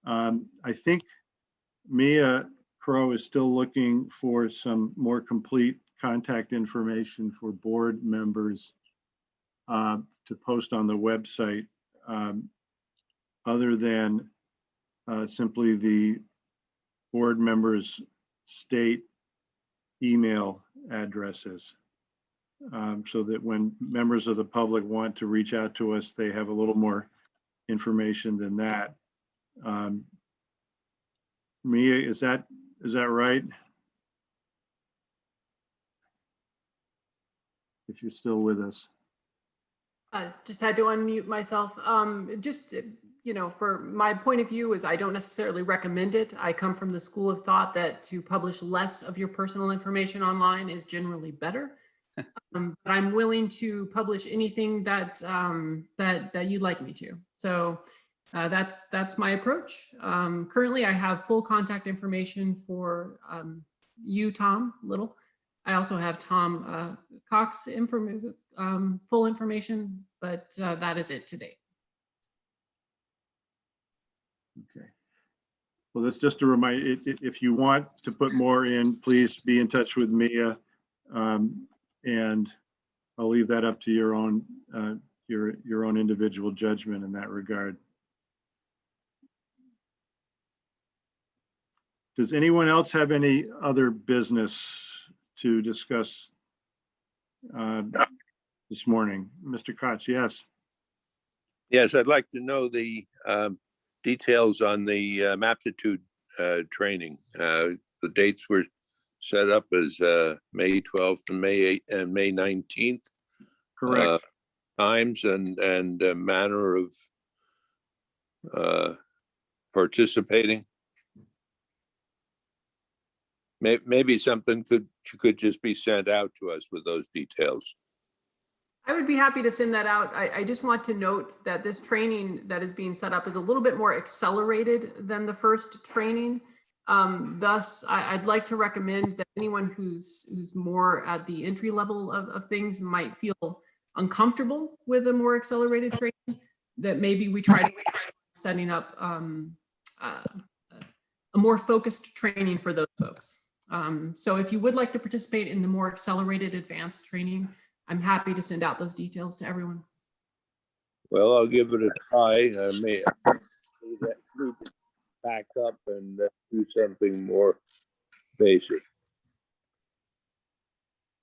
[SPEAKER 2] I think Mia Crow is still looking for some more complete contact information for board members to post on the website, other than simply the board members' state email addresses. So that when members of the public want to reach out to us, they have a little more information than that. Mia, is that right? If you're still with us.
[SPEAKER 10] Just had to unmute myself. For my point of view is I don't necessarily recommend it. I come from the school of thought that to publish less of your personal information online is generally better. But I'm willing to publish anything that you'd like me to. So that's my approach. Currently, I have full contact information for you, Tom Little. I also have Tom Cox full information, but that is it today.
[SPEAKER 2] Okay. Well, that's just a reminder. If you want to put more in, please be in touch with Mia, and I'll leave that up to your own individual judgment in that regard. Does anyone else have any other business to discuss this morning? Mr. Koch, yes.
[SPEAKER 3] Yes, I'd like to know the details on the Maptitude training. The dates were set up as May 12th and May 8th and May 19th.
[SPEAKER 2] Correct.
[SPEAKER 3] Times and manner of participating. Maybe something could just be sent out to us with those details.
[SPEAKER 10] I would be happy to send that out. I just want to note that this training that is being set up is a little bit more accelerated than the first training. Thus, I'd like to recommend that anyone who's more at the entry level of things might feel uncomfortable with a more accelerated training, that maybe we try to setting up a more focused training for those folks. So if you would like to participate in the more accelerated advanced training, I'm happy to send out those details to everyone.
[SPEAKER 3] Well, I'll give it a try. I may need to back up and do something more basic.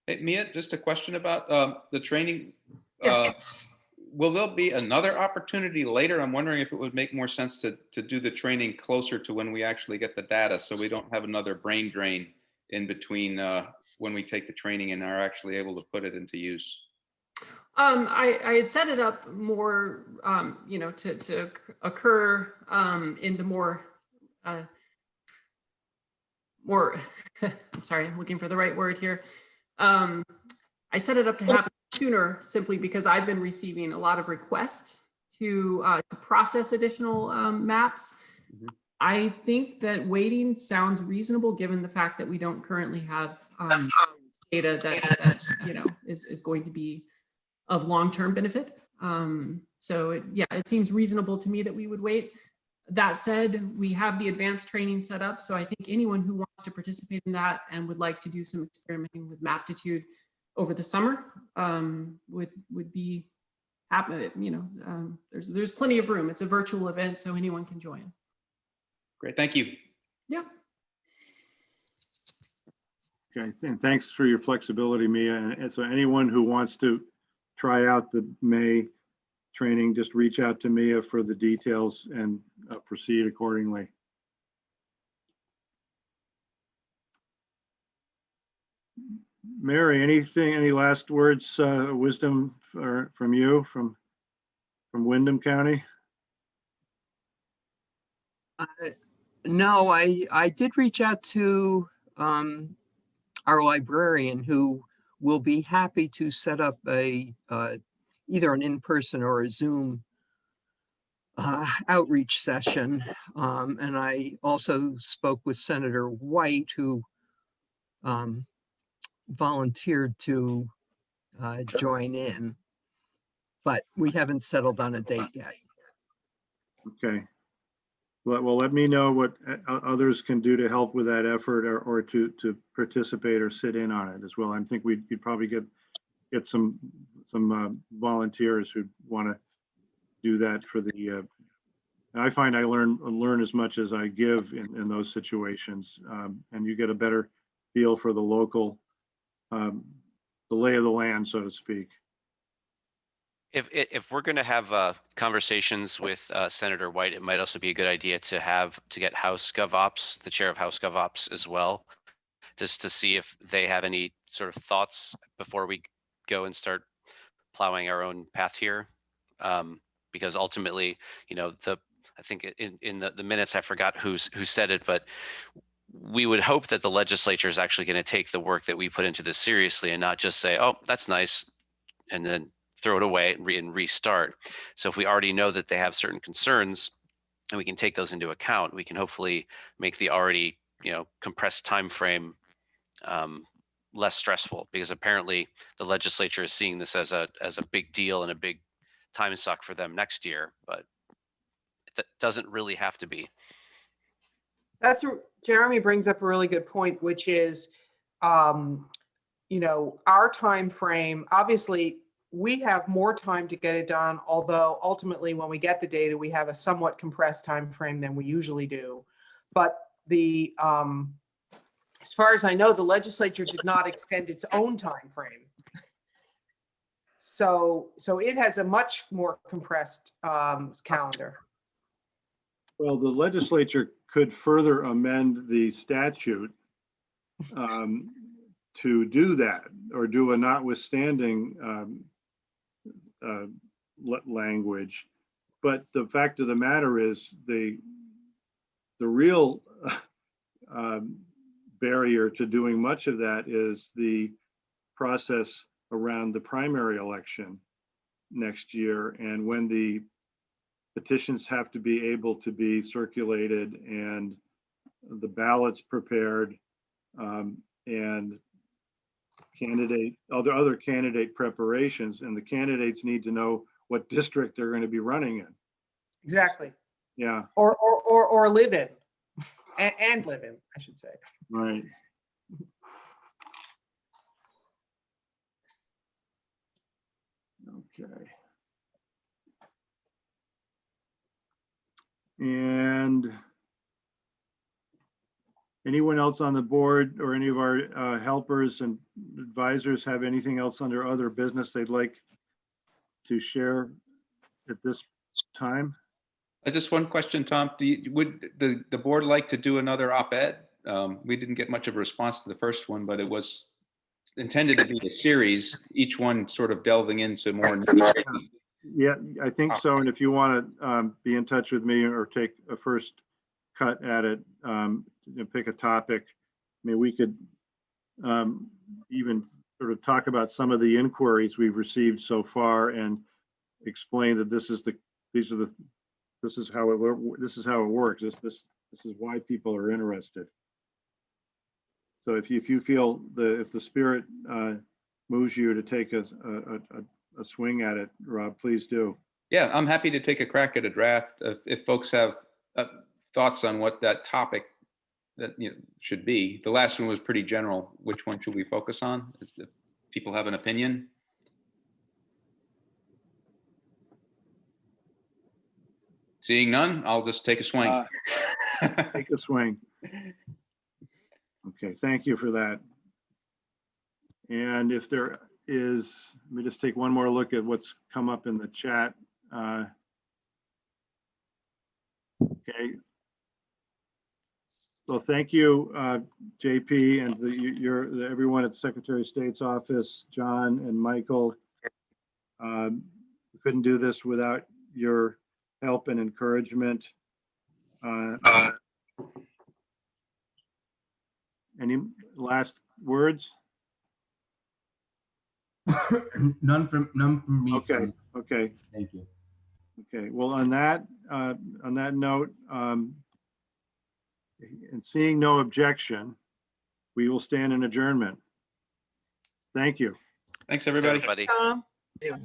[SPEAKER 5] Hey, Mia, just a question about the training.
[SPEAKER 10] Yes.
[SPEAKER 5] Will there be another opportunity later? I'm wondering if it would make more sense to do the training closer to when we actually get the data, so we don't have another brain drain in between when we take the training and are actually able to put it into use.
[SPEAKER 10] I had set it up more, to occur in the more, I'm sorry, I'm looking for the right word here. I set it up to happen sooner simply because I've been receiving a lot of requests to process additional maps.
[SPEAKER 5] Mhm.
[SPEAKER 10] I think that waiting sounds reasonable given the fact that we don't currently have data that is going to be of long-term benefit. So it seems reasonable to me that we would wait. That said, we have the advanced training set up. So I think anyone who wants to participate in that and would like to do some experimenting with Maptitude over the summer would be happy. There's plenty of room. It's a virtual event, so anyone can join.
[SPEAKER 5] Great, thank you.
[SPEAKER 10] Yeah.
[SPEAKER 2] Okay, and thanks for your flexibility, Mia. And so anyone who wants to try out the May training, just reach out to Mia for the details and proceed accordingly. Mary, any last words, wisdom from you, from Windham County?
[SPEAKER 4] No, I did reach out to our librarian, who will be happy to set up either an in-person or a Zoom outreach session. And I also spoke with Senator White, who volunteered to join in, but we haven't settled on a date yet.
[SPEAKER 2] Okay. Well, let me know what others can do to help with that effort, or to participate or sit in on it as well. I think we'd probably get some volunteers who want to do that for the. I find I learn as much as I give in those situations, and you get a better feel for the local, the lay of the land, so to speak.
[SPEAKER 6] If we're going to have conversations with Senator White, it might also be a good idea to get House GovOps, the chair of House GovOps as well, just to see if they have any sort of thoughts before we go and start plowing our own path here. Because ultimately, I think in the minutes, I forgot who said it, but we would hope that the legislature is actually going to take the work that we put into this seriously and not just say, oh, that's nice, and then throw it away and restart. So if we already know that they have certain concerns and we can take those into account, we can hopefully make the already compressed time frame less stressful, because apparently the legislature is seeing this as a big deal and a big time suck for them next year, but it doesn't really have to be.
[SPEAKER 7] Jeremy brings up a really good point, which is, our time frame. Obviously, we have more time to get it done, although ultimately when we get the data, we have a somewhat compressed time frame than we usually do. But as far as I know, the legislature did not extend its own time frame. So it has a much more compressed calendar.
[SPEAKER 2] Well, the legislature could further amend the statute to do that, or do a notwithstanding language. But the fact of the matter is, the real barrier to doing much of that is the process around the primary election next year, and when the petitions have to be able to be circulated and the ballots prepared, and other candidate preparations, and the candidates need to know what district they're going to be running in.
[SPEAKER 7] Exactly.
[SPEAKER 2] Yeah.
[SPEAKER 7] Or live in, and live in, I should say.
[SPEAKER 2] Right. Okay. And anyone else on the board or any of our helpers and advisors have anything else under other business they'd like to share at this time?
[SPEAKER 5] Just one question, Tom. Would the board like to do another op-ed? We didn't get much of a response to the first one, but it was intended to be a series, each one sort of delving into more.
[SPEAKER 2] Yeah, I think so. And if you want to be in touch with me or take a first cut at it, and pick a topic, I mean, we could even sort of talk about some of the inquiries we've received so far and explain that this is how it works. This is why people are interested. So if you feel if the spirit moves you to take a swing at it, Rob, please do.
[SPEAKER 5] Yeah, I'm happy to take a crack at a draft if folks have thoughts on what that topic that should be. The last one was pretty general. Which one should we focus on? If people have an opinion. Seeing none, I'll just take a swing.
[SPEAKER 2] Take a swing. Okay, thank you for that. And if there is, let me just take one more look at what's come up in the chat. Okay. So thank you, JP, and everyone at the Secretary of State's office, John and Michael. We couldn't do this without your help and encouragement. Any last words?
[SPEAKER 1] None from me.
[SPEAKER 2] Okay.
[SPEAKER 1] Tom.
[SPEAKER 2] Okay.
[SPEAKER 1] Thank you.
[SPEAKER 2] Okay. Well, on that note, and seeing no objection, we will stand in adjournment. Thank you.
[SPEAKER 5] Thanks, everybody.
[SPEAKER 6] Everybody.
[SPEAKER 7] Tom?
[SPEAKER 4] Yeah.